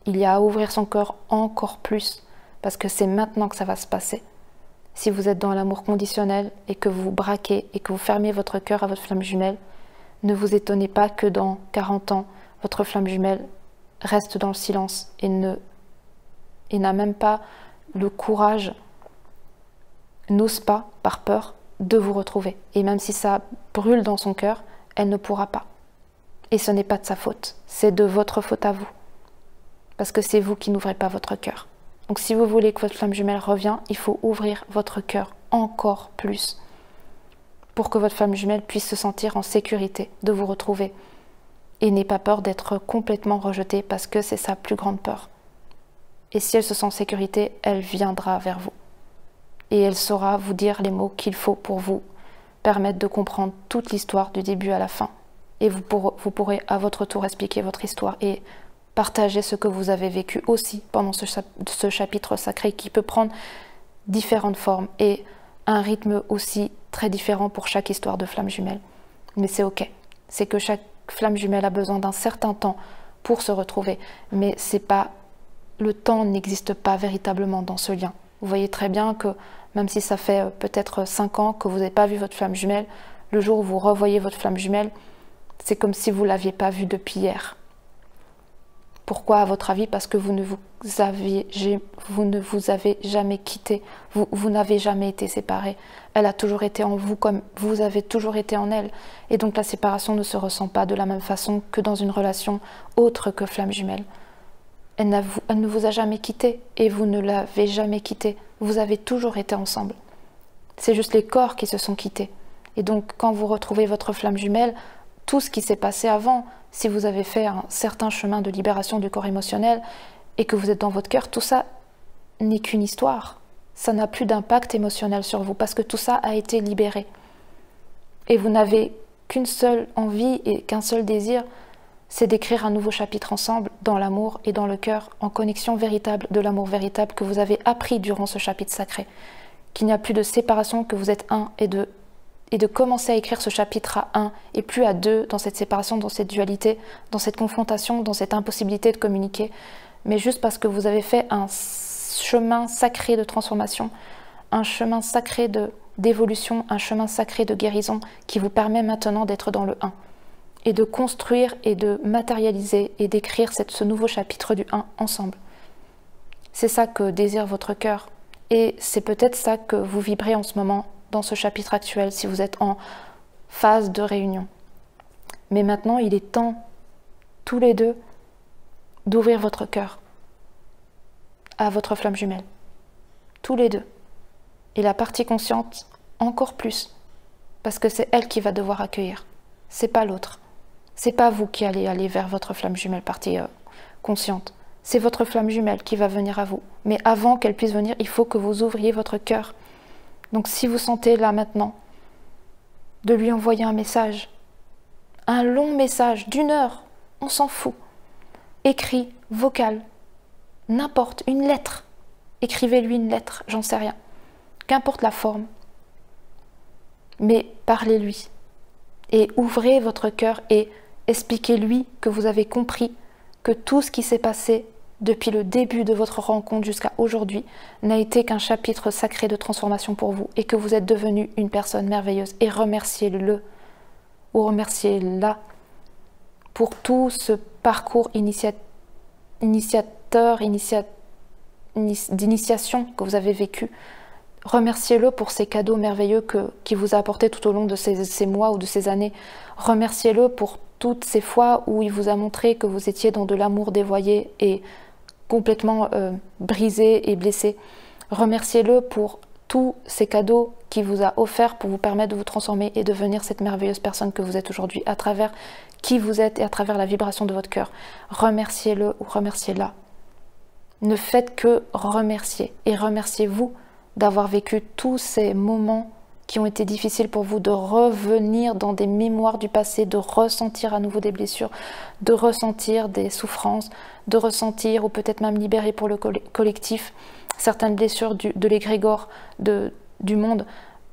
Il y a à ouvrir son cœur encore plus, parce que c'est maintenant que ça va se passer. Si vous êtes dans l'amour conditionnel et que vous vous braquez et que vous fermez votre cœur à votre flamme jumelle, ne vous étonnez pas que dans 40 ans, votre flamme jumelle reste dans le silence et n'a même pas le courage, n'ose pas, par peur, de vous retrouver. Et même si ça brûle dans son cœur, elle ne pourra pas. Et ce n'est pas de sa faute, c'est de votre faute à vous. Parce que c'est vous qui n'ouvrez pas votre cœur. Donc si vous voulez que votre flamme jumelle revienne, il faut ouvrir votre cœur encore plus pour que votre flamme jumelle puisse se sentir en sécurité de vous retrouver et n'ait pas peur d'être complètement rejetée parce que c'est sa plus grande peur. Et si elle se sent en sécurité, elle viendra vers vous. Et elle saura vous dire les mots qu'il faut pour vous permettre de comprendre toute l'histoire du début à la fin. Et vous pourrez à votre tour expliquer votre histoire et partager ce que vous avez vécu aussi pendant ce chapitre sacré qui peut prendre différentes formes et un rythme aussi très différent pour chaque histoire de flamme jumelle. Mais c'est ok. C'est que chaque flamme jumelle a besoin d'un certain temps pour se retrouver. Mais c'est pas, le temps n'existe pas véritablement dans ce lien. Vous voyez très bien que même si ça fait peut-être 5 ans que vous n'avez pas vu votre flamme jumelle, le jour où vous revoyez votre flamme jumelle, c'est comme si vous ne l'aviez pas vue depuis hier. Pourquoi, à votre avis? Parce que vous ne vous avez jamais quitté, vous n'avez jamais été séparés. Elle a toujours été en vous comme vous avez toujours été en elle. Et donc la séparation ne se ressent pas de la même façon que dans une relation autre que flamme jumelle. Elle ne vous a jamais quitté et vous ne l'avez jamais quitté. Vous avez toujours été ensemble. C'est juste les corps qui se sont quittés. Et donc quand vous retrouvez votre flamme jumelle, tout ce qui s'est passé avant, si vous avez fait un certain chemin de libération du corps émotionnel et que vous êtes dans votre cœur, tout ça n'est qu'une histoire. Ça n'a plus d'impact émotionnel sur vous parce que tout ça a été libéré. Et vous n'avez qu'une seule envie et qu'un seul désir, c'est d'écrire un nouveau chapitre ensemble dans l'amour et dans le cœur, en connexion véritable de l'amour véritable que vous avez appris durant ce chapitre sacré. Qu'il n'y a plus de séparation, que vous êtes un et de commencer à écrire ce chapitre à un et plus à deux dans cette séparation, dans cette dualité, dans cette confrontation, dans cette impossibilité de communiquer, mais juste parce que vous avez fait un chemin sacré de transformation, un chemin sacré d'évolution, un chemin sacré de guérison qui vous permet maintenant d'être dans le 1 et de construire et de matérialiser et d'écrire ce nouveau chapitre du 1 ensemble. C'est ça que désire votre cœur et c'est peut-être ça que vous vibrez en ce moment dans ce chapitre actuel, si vous êtes en phase de réunion. Mais maintenant, il est temps, tous les deux, d'ouvrir votre cœur à votre flamme jumelle. Tous les deux. Et la partie consciente, encore plus. Parce que c'est elle qui va devoir accueillir. C'est pas l'autre. C'est pas vous qui allez aller vers votre flamme jumelle, partie consciente. C'est votre flamme jumelle qui va venir à vous. Mais avant qu'elle puisse venir, il faut que vous ouvriez votre cœur. Donc si vous sentez là maintenant de lui envoyer un message, un long message d'1 heure, on s'en fout, écrit, vocal, n'importe, une lettre, écrivez-lui une lettre, j'en sais rien, qu'importe la forme, mais parlez-lui et ouvrez votre cœur et expliquez-lui que vous avez compris que tout ce qui s'est passé depuis le début de votre rencontre jusqu'à aujourd'hui, n'a été qu'un chapitre sacré de transformation pour vous et que vous êtes devenu une personne merveilleuse. Et remerciez-le ou remerciez-la pour tout ce parcours d'initiation que vous avez vécu. Remerciez-le pour ces cadeaux merveilleux qu'il vous a apportés tout au long de ces mois ou de ces années. Remerciez-le pour toutes ces fois où il vous a montré que vous étiez dans de l'amour dévoyé et complètement brisé et blessé. Remerciez-le pour tous ces cadeaux qu'il vous a offerts pour vous permettre de vous transformer et devenir cette merveilleuse personne que vous êtes aujourd'hui à travers qui vous êtes et à travers la vibration de votre cœur. Remerciez-le ou remerciez-la. Ne faites que remercier et remerciez-vous d'avoir vécu tous ces moments qui ont été difficiles pour vous, de revenir dans des mémoires du passé, de ressentir à nouveau des blessures, de ressentir des souffrances, de ressentir ou peut-être même libérer pour le collectif certaines blessures de l'égrégore du monde.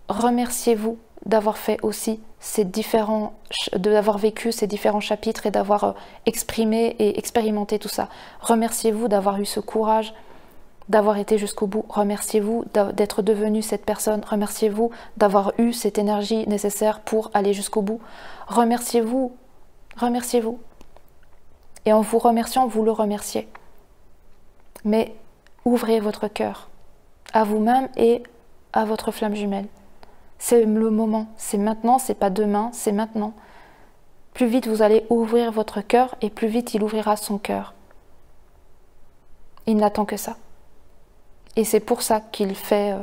Remerciez-vous d'avoir fait aussi d'avoir vécu ces différents chapitres et d'avoir exprimé et expérimenté tout ça. Remerciez-vous d'avoir eu ce courage, d'avoir été jusqu'au bout. Remerciez-vous d'être devenu cette personne. Remerciez-vous d'avoir eu cette énergie nécessaire pour aller jusqu'au bout. Remerciez-vous. Remerciez-vous. Et en vous remerciant, vous le remerciez. Mais ouvrez votre cœur à vous-même et à votre flamme jumelle. C'est le moment, c'est maintenant, c'est pas demain, c'est maintenant. Plus vite vous allez ouvrir votre cœur et plus vite il ouvrira son cœur. Il n'attend que ça. Et c'est pour ça qu'il fait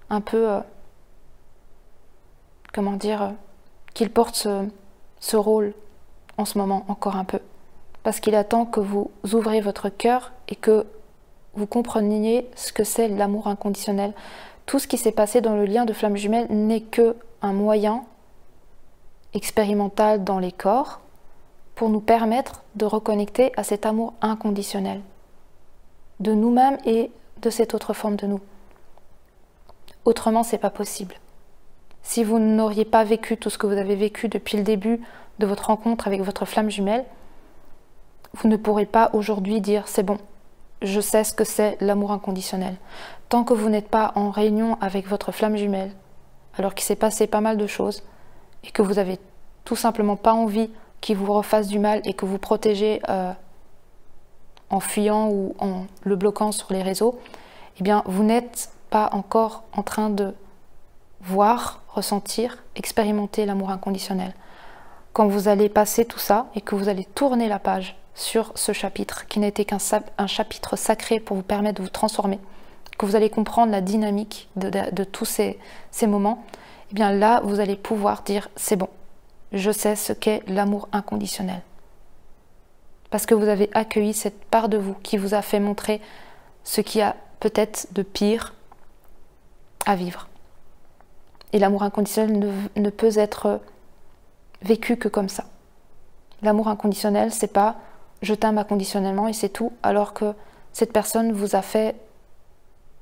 un peu, comment dire, qu'il porte ce rôle en ce moment encore un peu. Parce qu'il attend que vous ouvrez votre cœur et que vous compreniez ce que c'est l'amour inconditionnel. Tout ce qui s'est passé dans le lien de flamme jumelle n'est que un moyen expérimental dans les corps pour nous permettre de reconnecter à cet amour inconditionnel de nous-mêmes et de cette autre forme de nous. Autrement, c'est pas possible. Si vous n'auriez pas vécu tout ce que vous avez vécu depuis le début de votre rencontre avec votre flamme jumelle, vous ne pourrez pas aujourd'hui dire c'est bon, je sais ce que c'est l'amour inconditionnel. Tant que vous n'êtes pas en réunion avec votre flamme jumelle, alors qu'il s'est passé pas mal de choses, et que vous avez tout simplement pas envie qu'il vous refasse du mal et que vous protégez en fuyant ou en le bloquant sur les réseaux, eh bien vous n'êtes pas encore en train de voir, ressentir, expérimenter l'amour inconditionnel. Quand vous allez passer tout ça et que vous allez tourner la page sur ce chapitre, qui n'était qu'un chapitre sacré pour vous permettre de vous transformer, que vous allez comprendre la dynamique de tous ces moments, eh bien là, vous allez pouvoir dire, c'est bon, je sais ce qu'est l'amour inconditionnel. Parce que vous avez accueilli cette part de vous qui vous a fait montrer ce qu'il y a peut-être de pire à vivre. Et l'amour inconditionnel ne peut être vécu que comme ça. L'amour inconditionnel, c'est pas je t'aime inconditionnellement et c'est tout, alors que cette personne vous a fait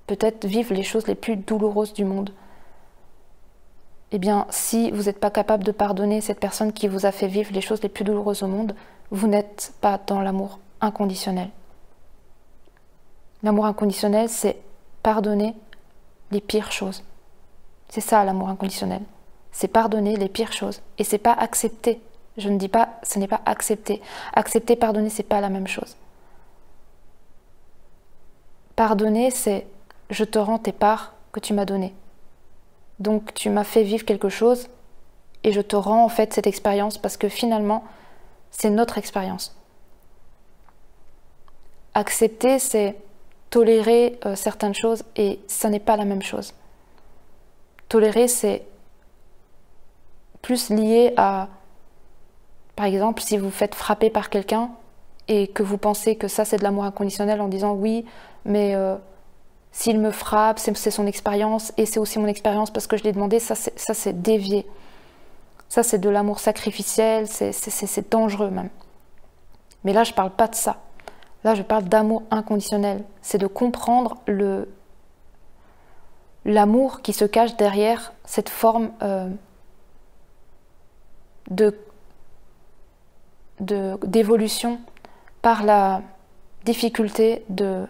peut-être vivre les choses les plus douloureuses du monde. Eh bien, si vous n'êtes pas capable de pardonner cette personne qui vous a fait vivre les choses les plus douloureuses au monde, vous n'êtes pas dans l'amour inconditionnel. L'amour inconditionnel, c'est pardonner les pires choses. C'est ça l'amour inconditionnel. C'est pardonner les pires choses. Et c'est pas accepter. Je ne dis pas, ce n'est pas accepter. Accepter, pardonner, c'est pas la même chose. Pardonner, c'est je te rends tes parts que tu m'as données. Donc tu m'as fait vivre quelque chose et je te rends en fait cette expérience parce que finalement, c'est notre expérience. Accepter, c'est tolérer certaines choses et ça n'est pas la même chose. Tolérer, c'est plus lié à, par exemple, si vous faites frapper par quelqu'un et que vous pensez que ça c'est de l'amour inconditionnel en disant oui, mais s'il me frappe, c'est son expérience et c'est aussi mon expérience parce que je l'ai demandé, ça c'est dévié. Ça c'est de l'amour sacrificiel, c'est dangereux même. Mais là je parle pas de ça. Là je parle d'amour inconditionnel. C'est de comprendre l'amour qui se cache derrière cette forme d'évolution par la difficulté de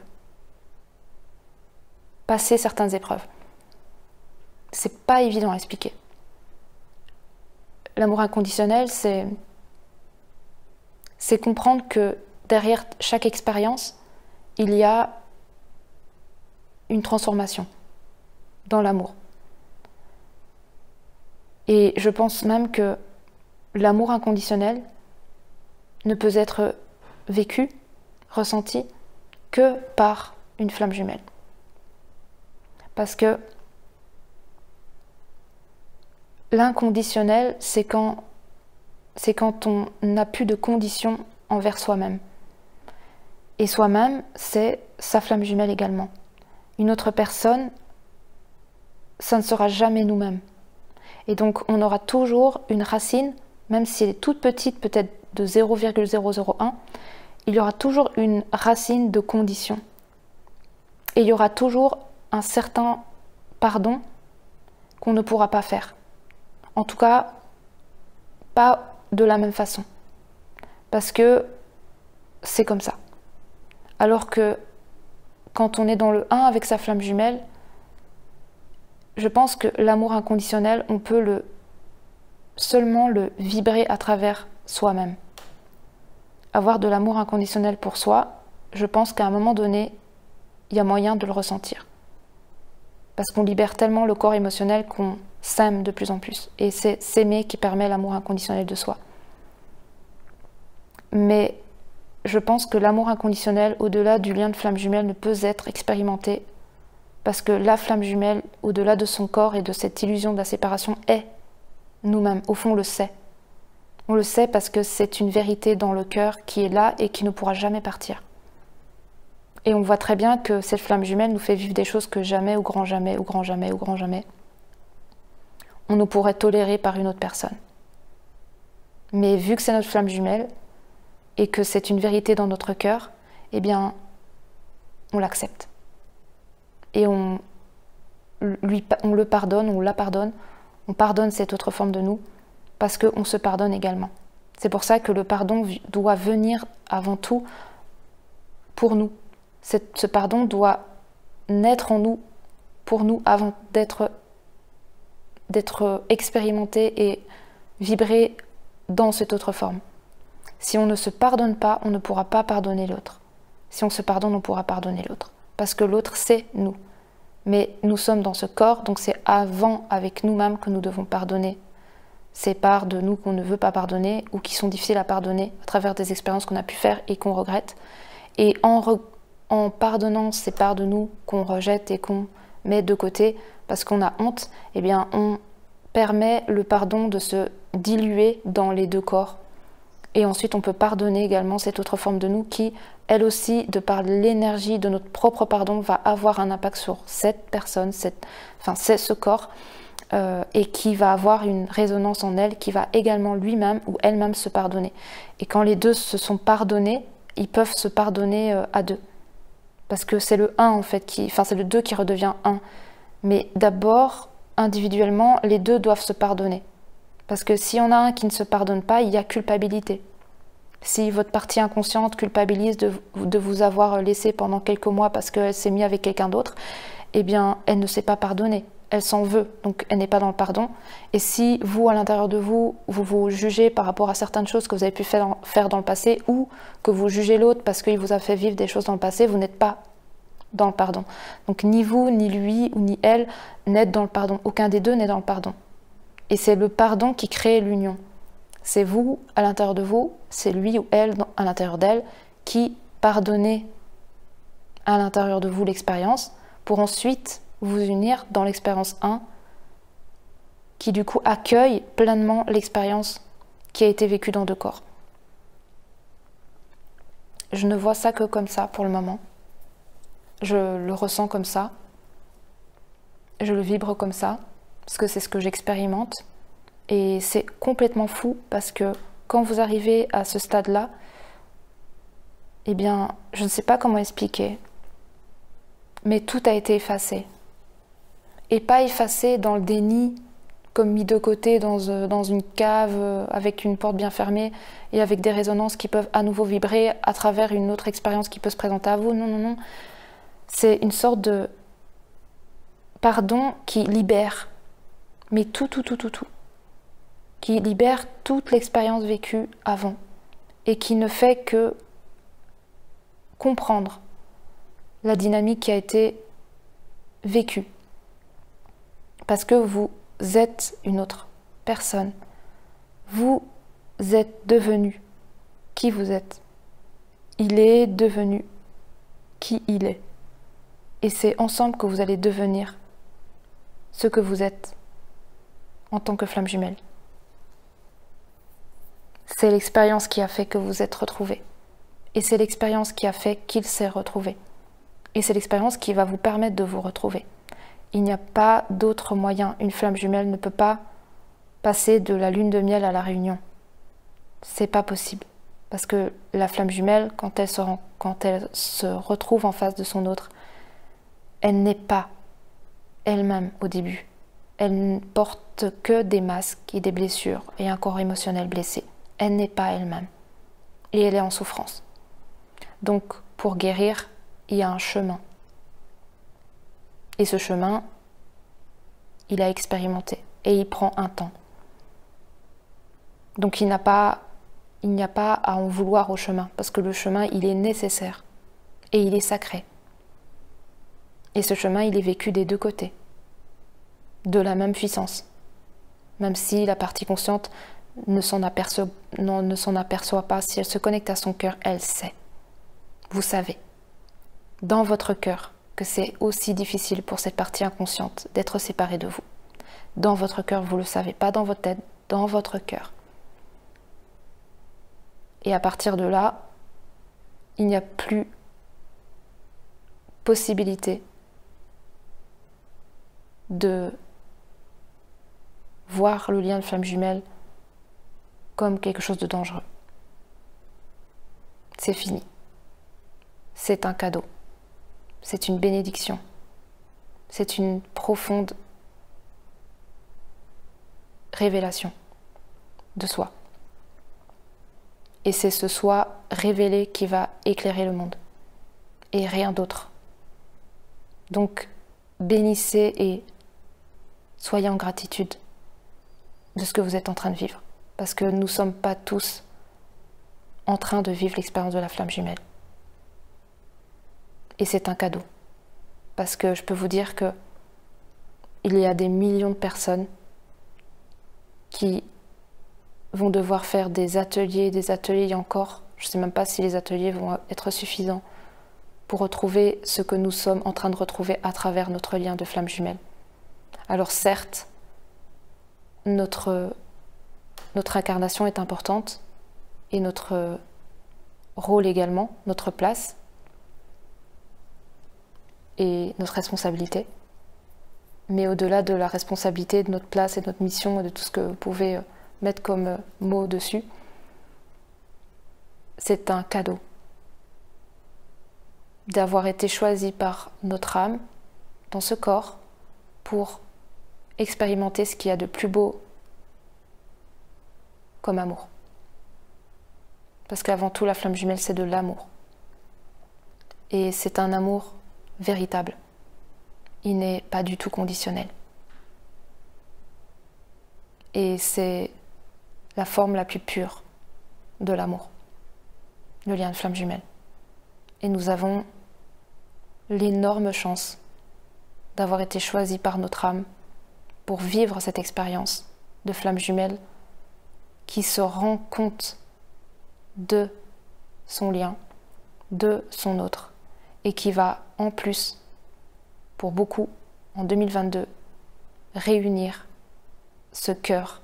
passer certaines épreuves. C'est pas évident à expliquer. L'amour inconditionnel, c'est c'est comprendre que derrière chaque expérience, il y a une transformation dans l'amour. Et je pense même que l'amour inconditionnel ne peut être vécu, ressenti, que par une flamme jumelle. Parce que l'inconditionnel, c'est quand on n'a plus de conditions envers soi-même. Et soi-même, c'est sa flamme jumelle également. Une autre personne, ça ne sera jamais nous-mêmes. Et donc, on aura toujours une racine, même si elle est toute petite, peut-être de 0,001, il y aura toujours une racine de conditions. Et il y aura toujours un certain pardon qu'on ne pourra pas faire. En tout cas, pas de la même façon. Parce que c'est comme ça. Alors que quand on est dans le 1 avec sa flamme jumelle, je pense que l'amour inconditionnel, on peut seulement le vibrer à travers soi-même. Avoir de l'amour inconditionnel pour soi, je pense qu'à un moment donné, il y a moyen de le ressentir. Parce qu'on libère tellement le corps émotionnel qu'on s'aime de plus en plus. Et c'est s'aimer qui permet l'amour inconditionnel de soi. Mais je pense que l'amour inconditionnel, au-delà du lien de flamme jumelle, ne peut être expérimenté parce que la flamme jumelle, au-delà de son corps et de cette illusion de la séparation, est nous-mêmes. Au fond, on le sait. On le sait parce que c'est une vérité dans le cœur qui est là et qui ne pourra jamais partir. Et on voit très bien que cette flamme jumelle nous fait vivre des choses que jamais, au grand jamais, au grand jamais, au grand jamais, on ne pourrait tolérer par une autre personne. Mais vu que c'est notre flamme jumelle et que c'est une vérité dans notre cœur, eh bien, on l'accepte. Et on le pardonne, on la pardonne, on pardonne cette autre forme de nous parce qu'on se pardonne également. C'est pour ça que le pardon doit venir avant tout pour nous. Ce pardon doit naître en nous, pour nous, avant d'être expérimenté et vibré dans cette autre forme. Si on ne se pardonne pas, on ne pourra pas pardonner l'autre. Si on se pardonne, on pourra pardonner l'autre. Parce que l'autre, c'est nous. Mais nous sommes dans ce corps, donc c'est avant, avec nous-mêmes, que nous devons pardonner ces parts de nous qu'on ne veut pas pardonner ou qui sont difficiles à pardonner à travers des expériences qu'on a pu faire et qu'on regrette. Et en pardonnant ces parts de nous qu'on rejette et qu'on met de côté parce qu'on a honte, eh bien on permet le pardon de se diluer dans les deux corps. Et ensuite on peut pardonner également cette autre forme de nous qui, elle aussi, de par l'énergie de notre propre pardon, va avoir un impact sur cette personne, c'est ce corps, et qui va avoir une résonance en elle, qui va également lui-même ou elle-même se pardonner. Et quand les deux se sont pardonnés, ils peuvent se pardonner à deux. Parce que c'est le 1 en fait, c'est le 2 qui redevient 1. Mais d'abord, individuellement, les deux doivent se pardonner. Parce que s'il y en a un qui ne se pardonne pas, il y a culpabilité. Si votre partie inconsciente culpabilise de vous avoir laissé pendant quelques mois parce qu'elle s'est mise avec quelqu'un d'autre, eh bien, elle ne s'est pas pardonnée. Elle s'en veut, donc elle n'est pas dans le pardon. Et si vous, à l'intérieur de vous, vous vous jugez par rapport à certaines choses que vous avez pu faire dans le passé, ou que vous jugez l'autre parce qu'il vous a fait vivre des choses dans le passé, vous n'êtes pas dans le pardon. Donc ni vous, ni lui, ou ni elle n'êtes dans le pardon. Aucun des deux n'est dans le pardon. Et c'est le pardon qui crée l'union. C'est vous, à l'intérieur de vous, c'est lui ou elle, à l'intérieur d'elle, qui pardonnez à l'intérieur de vous l'expérience, pour ensuite vous unir dans l'expérience 1, qui du coup accueille pleinement l'expérience qui a été vécue dans deux corps. Je ne vois ça que comme ça pour le moment. Je le ressens comme ça. Je le vibre comme ça, parce que c'est ce que j'expérimente. Et c'est complètement fou, parce que quand vous arrivez à ce stade-là, eh bien, je ne sais pas comment expliquer, mais tout a été effacé. Et pas effacé dans le déni, comme mis de côté dans une cave avec une porte bien fermée et avec des résonances qui peuvent à nouveau vibrer à travers une autre expérience qui peut se présenter à vous. Non, non, non. C'est une sorte de pardon qui libère, mais tout. Qui libère toute l'expérience vécue avant. et qui ne fait que comprendre la dynamique qui a été vécue. Parce que vous êtes une autre personne. Vous êtes devenu qui vous êtes. Il est devenu qui il est. Et c'est ensemble que vous allez devenir ce que vous êtes en tant que flamme jumelle. C'est l'expérience qui a fait que vous êtes retrouvés. Et c'est l'expérience qui a fait qu'il s'est retrouvé. Et c'est l'expérience qui va vous permettre de vous retrouver. Il n'y a pas d'autre moyen. Une flamme jumelle ne peut pas passer de la lune de miel à la réunion. C'est pas possible. Parce que la flamme jumelle, quand elle se retrouve en face de son autre, elle n'est pas elle-même au début. Elle ne porte que des masques et des blessures et un corps émotionnel blessé. Elle n'est pas elle-même. Et elle est en souffrance. Donc, pour guérir, il y a un chemin. Et ce chemin, il a expérimenté. Et il prend un temps. Donc, il n'y a pas à en vouloir au chemin. Parce que le chemin, il est nécessaire. Et il est sacré. Et ce chemin, il est vécu des deux côtés. De la même puissance. Même si la partie consciente ne s'en aperçoit pas, si elle se connecte à son cœur, elle sait. Vous savez, dans votre cœur, que c'est aussi difficile pour cette partie inconsciente d'être séparée de vous. Dans votre cœur, vous le savez, pas dans votre tête, dans votre cœur. Et à partir de là, il n'y a plus possibilité de voir le lien de flamme jumelle comme quelque chose de dangereux. C'est fini. C'est un cadeau. C'est une bénédiction. C'est une profonde révélation de soi. Et c'est ce soi révélé qui va éclairer le monde. Et rien d'autre. Donc, bénissez et soyez en gratitude de ce que vous êtes en train de vivre. Parce que nous ne sommes pas tous en train de vivre l'expérience de la flamme jumelle. Et c'est un cadeau. Parce que je peux vous dire que il y a des millions de personnes qui vont devoir faire des ateliers encore. Je ne sais même pas si les ateliers vont être suffisants pour retrouver ce que nous sommes en train de retrouver à travers notre lien de flamme jumelle. Alors certes, notre incarnation est importante et notre rôle également, notre place et notre responsabilité. Mais au-delà de la responsabilité, de notre place et de notre mission et de tout ce que vous pouvez mettre comme mot dessus, c'est un cadeau d'avoir été choisi par notre âme dans ce corps pour expérimenter ce qu'il y a de plus beau comme amour. Parce qu'avant tout, la flamme jumelle, c'est de l'amour. Et c'est un amour véritable. Il n'est pas du tout conditionnel. Et c'est la forme la plus pure de l'amour, le lien de flamme jumelle. Et nous avons l'énorme chance d'avoir été choisis par notre âme pour vivre cette expérience de flamme jumelle qui se rend compte de son lien, de son autre, et qui va en plus, pour beaucoup, en 2022, réunir ce cœur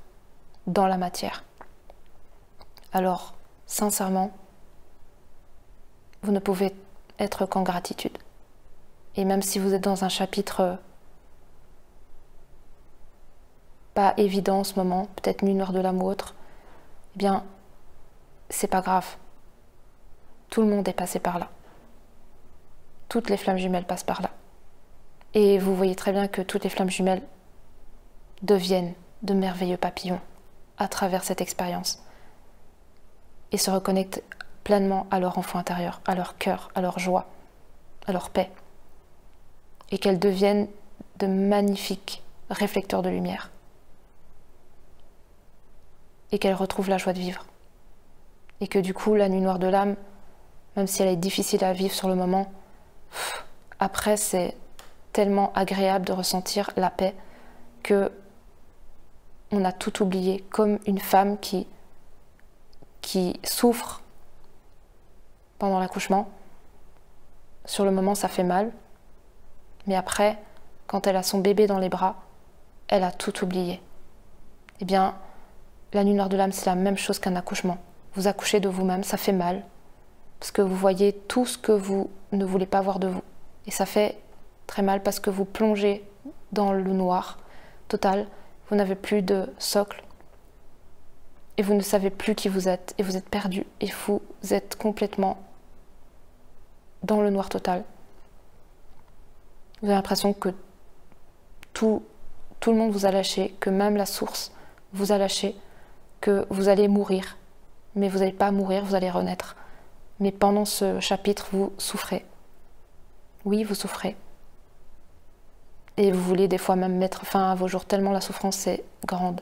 dans la matière. Alors, sincèrement, vous ne pouvez être qu'en gratitude. Et même si vous êtes dans un chapitre pas évident en ce moment, peut-être une heure de l'âme ou autre, eh bien, c'est pas grave. Tout le monde est passé par là. Toutes les flammes jumelles passent par là. Et vous voyez très bien que toutes les flammes jumelles deviennent de merveilleux papillons à travers cette expérience et se reconnectent pleinement à leur enfant intérieur, à leur cœur, à leur joie, à leur paix, et qu'elles deviennent de magnifiques réflecteurs de lumière et qu'elles retrouvent la joie de vivre et que du coup la nuit noire de l'âme, même si elle est difficile à vivre sur le moment, après c'est tellement agréable de ressentir la paix que on a tout oublié, comme une femme qui souffre pendant l'accouchement. Sur le moment ça fait mal, mais après quand elle a son bébé dans les bras, elle a tout oublié. Eh bien, la nuit noire de l'âme, c'est la même chose qu'un accouchement. Vous accouchez de vous-même, ça fait mal, parce que vous voyez tout ce que vous ne voulez pas voir de vous. Et ça fait très mal parce que vous plongez dans le noir total, vous n'avez plus de socle, et vous ne savez plus qui vous êtes, et vous êtes perdu, et vous êtes complètement dans le noir total. Vous avez l'impression que tout le monde vous a lâché, que même la source vous a lâché, que vous allez mourir, mais vous n'allez pas mourir, vous allez renaître. Mais pendant ce chapitre, vous souffrez. Oui, vous souffrez. Et vous voulez des fois même mettre fin à vos jours, tellement la souffrance est grande.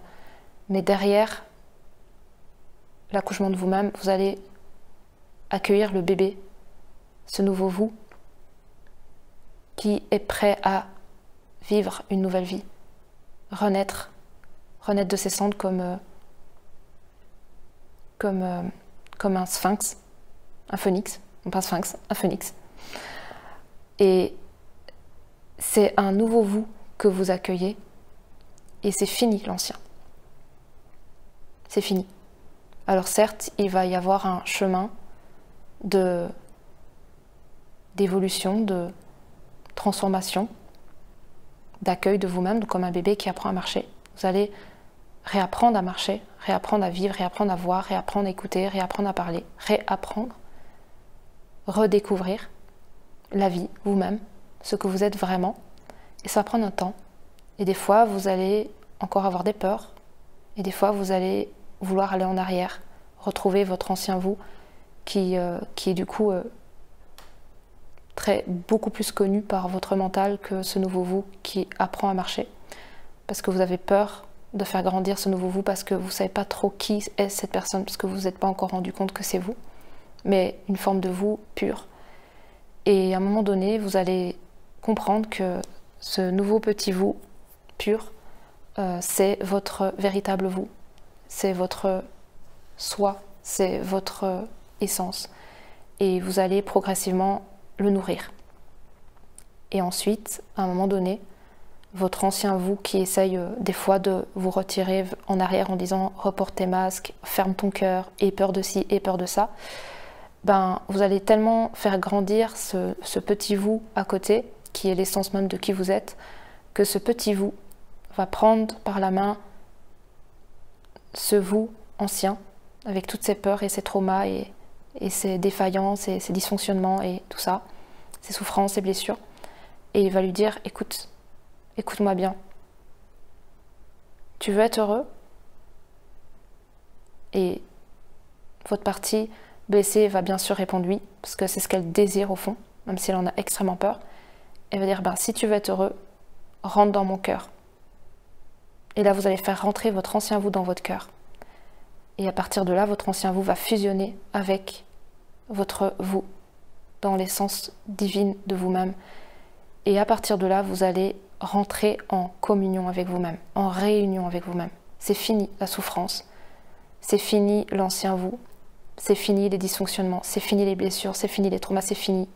Mais derrière l'accouchement de vous-même, vous allez accueillir le bébé, ce nouveau vous, qui est prêt à vivre une nouvelle vie, renaître de ses cendres comme un sphinx, un phénix, non pas un sphinx, un phénix. Et c'est un nouveau vous que vous accueillez, et c'est fini l'ancien. C'est fini. Alors certes, il va y avoir un chemin d'évolution, de transformation, d'accueil de vous-même, comme un bébé qui apprend à marcher. Vous allez réapprendre à marcher, réapprendre à vivre, réapprendre à voir, réapprendre à écouter, réapprendre à parler, réapprendre, redécouvrir la vie, vous-même, ce que vous êtes vraiment. Et ça va prendre un temps. Et des fois, vous allez encore avoir des peurs. Et des fois, vous allez vouloir aller en arrière, retrouver votre ancien vous qui est du coup beaucoup plus connu par votre mental que ce nouveau vous qui apprend à marcher. Parce que vous avez peur de faire grandir ce nouveau vous, parce que vous ne savez pas trop qui est cette personne, parce que vous n'êtes pas encore rendu compte que c'est vous, mais une forme de vous pure. Et à un moment donné, vous allez comprendre que ce nouveau petit vous pur, c'est votre véritable vous, c'est votre soi, c'est votre essence. Et vous allez progressivement le nourrir. Et ensuite, à un moment donné, votre ancien vous qui essaye des fois de vous retirer en arrière en disant « reporte tes masques, ferme ton cœur, aie peur de ci, aie peur de ça », ben, vous allez tellement faire grandir ce petit vous à côté, qui est l'essence même de qui vous êtes, que ce petit vous va prendre par la main ce vous ancien, avec toutes ses peurs et ses traumas et ses défaillances et ses dysfonctionnements et tout ça, ses souffrances, ses blessures, et il va lui dire « écoute, écoute-moi bien, tu veux être heureux ?» Et votre partie blessée va bien sûr répondre oui, parce que c'est ce qu'elle désire au fond, même si elle en a extrêmement peur. Elle va dire ben, si tu veux être heureux, rentre dans mon cœur. Et là, vous allez faire rentrer votre ancien vous dans votre cœur. Et à partir de là, votre ancien vous va fusionner avec votre vous, dans l'essence divine de vous-même. Et à partir de là, vous allez rentrer en communion avec vous-même, en réunion avec vous-même. C'est fini la souffrance, c'est fini l'ancien vous, c'est fini les dysfonctionnements, c'est fini les blessures, c'est fini les traumas, c'est fini.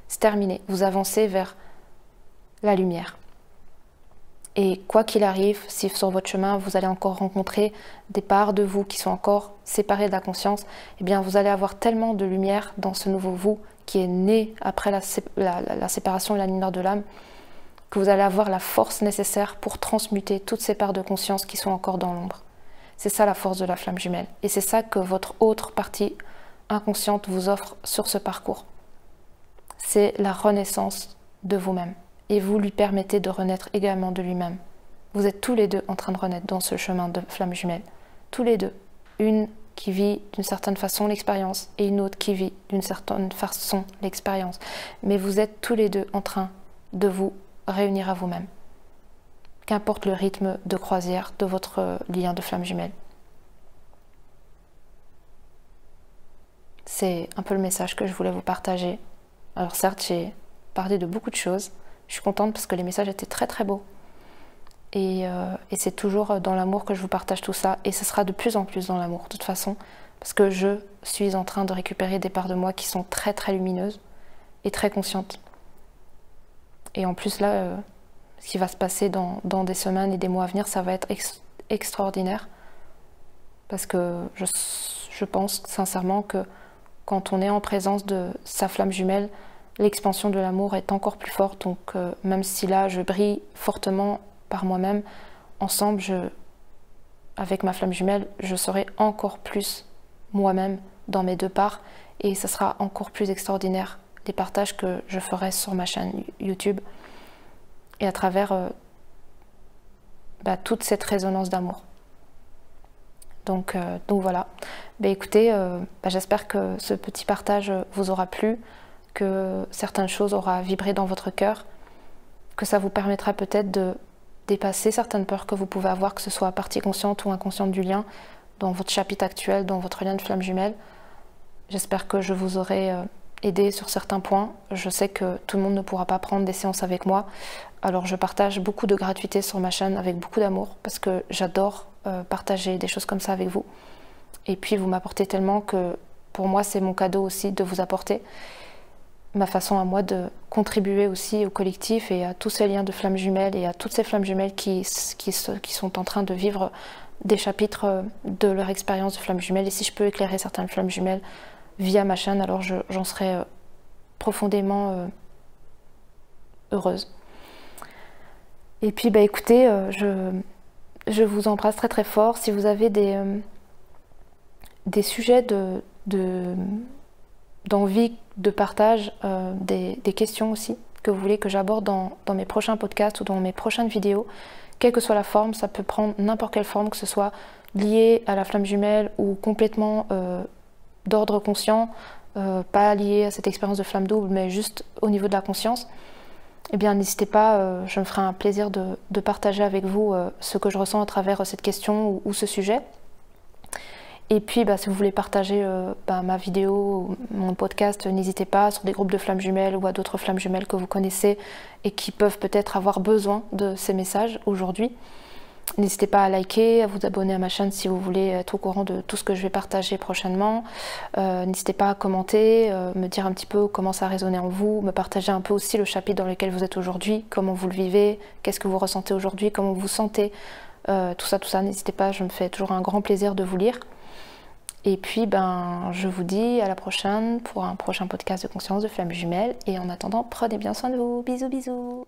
C'est terminé. Vous avancez vers la lumière. Et quoi qu'il arrive, si sur votre chemin, vous allez encore rencontrer des parts de vous qui sont encore séparées de la conscience, eh bien, vous allez avoir tellement de lumière dans ce nouveau vous qui est né après la séparation et la nuit noire de l'âme, que vous allez avoir la force nécessaire pour transmuter toutes ces parts de conscience qui sont encore dans l'ombre. C'est ça la force de la flamme jumelle. Et c'est ça que votre autre partie inconsciente vous offre sur ce parcours. C'est la renaissance de vous-même. Et vous lui permettez de renaître également de lui-même. Vous êtes tous les deux en train de renaître dans ce chemin de flamme jumelle. Tous les deux. Une qui vit d'une certaine façon l'expérience et une autre qui vit d'une certaine façon l'expérience. Mais vous êtes tous les deux en train de vous réunir à vous-même. Qu'importe le rythme de croisière de votre lien de flamme jumelle. c'est un peu le message que je voulais vous partager. Alors certes, j'ai parlé de beaucoup de choses. Je suis contente parce que les messages étaient très très beaux. Et c'est toujours dans l'amour que je vous partage tout ça. Et ce sera de plus en plus dans l'amour, de toute façon. Parce que je suis en train de récupérer des parts de moi qui sont très très lumineuses et très conscientes. Et en plus là, ce qui va se passer dans des semaines et des mois à venir, ça va être extraordinaire. Parce que je pense sincèrement que quand on est en présence de sa flamme jumelle, l'expansion de l'amour est encore plus forte. Donc même si là je brille fortement par moi-même, ensemble, avec ma flamme jumelle, je serai encore plus moi-même dans mes deux parts et ça sera encore plus extraordinaire les partages que je ferai sur ma chaîne YouTube et à travers toute cette résonance d'amour. Donc voilà. Écoutez, j'espère que ce petit partage vous aura plu, que certaines choses auront vibré dans votre cœur, que ça vous permettra peut-être de dépasser certaines peurs que vous pouvez avoir, que ce soit partie consciente ou inconsciente du lien, dans votre chapitre actuel, dans votre lien de flamme jumelle. J'espère que je vous aurai aidé sur certains points. Je sais que tout le monde ne pourra pas prendre des séances avec moi, alors je partage beaucoup de gratuité sur ma chaîne avec beaucoup d'amour, parce que j'adore partager des choses comme ça avec vous. Et puis vous m'apportez tellement que pour moi c'est mon cadeau aussi de vous apporter ma façon à moi de contribuer aussi au collectif et à tous ces liens de flammes jumelles et à toutes ces flammes jumelles qui sont en train de vivre des chapitres de leur expérience de flammes jumelles. Et si je peux éclairer certaines flammes jumelles via ma chaîne, alors j'en serai profondément heureuse. Et puis écoutez, je vous embrasse très très fort. Si vous avez des sujets d'envie, de partage, des questions aussi que vous voulez que j'aborde dans mes prochains podcasts ou dans mes prochaines vidéos, quelle que soit la forme, ça peut prendre n'importe quelle forme, que ce soit lié à la flamme jumelle ou complètement d'ordre conscient, pas lié à cette expérience de flamme double, mais juste au niveau de la conscience, eh bien n'hésitez pas, je me ferai un plaisir de partager avec vous ce que je ressens à travers cette question ou ce sujet. Et puis si vous voulez partager ma vidéo, mon podcast, n'hésitez pas sur des groupes de flammes jumelles ou à d'autres flammes jumelles que vous connaissez et qui peuvent peut-être avoir besoin de ces messages aujourd'hui. N'hésitez pas à liker, à vous abonner à ma chaîne si vous voulez être au courant de tout ce que je vais partager prochainement. N'hésitez pas à commenter, me dire un petit peu comment ça a résonné en vous, me partager un peu aussi le chapitre dans lequel vous êtes aujourd'hui, comment vous le vivez, qu'est-ce que vous ressentez aujourd'hui, comment vous sentez, tout ça, n'hésitez pas, je me fais toujours un grand plaisir de vous lire. Et puis je vous dis à la prochaine pour un prochain podcast de conscience de flammes jumelles. Et en attendant, prenez bien soin de vous. Bisous bisous.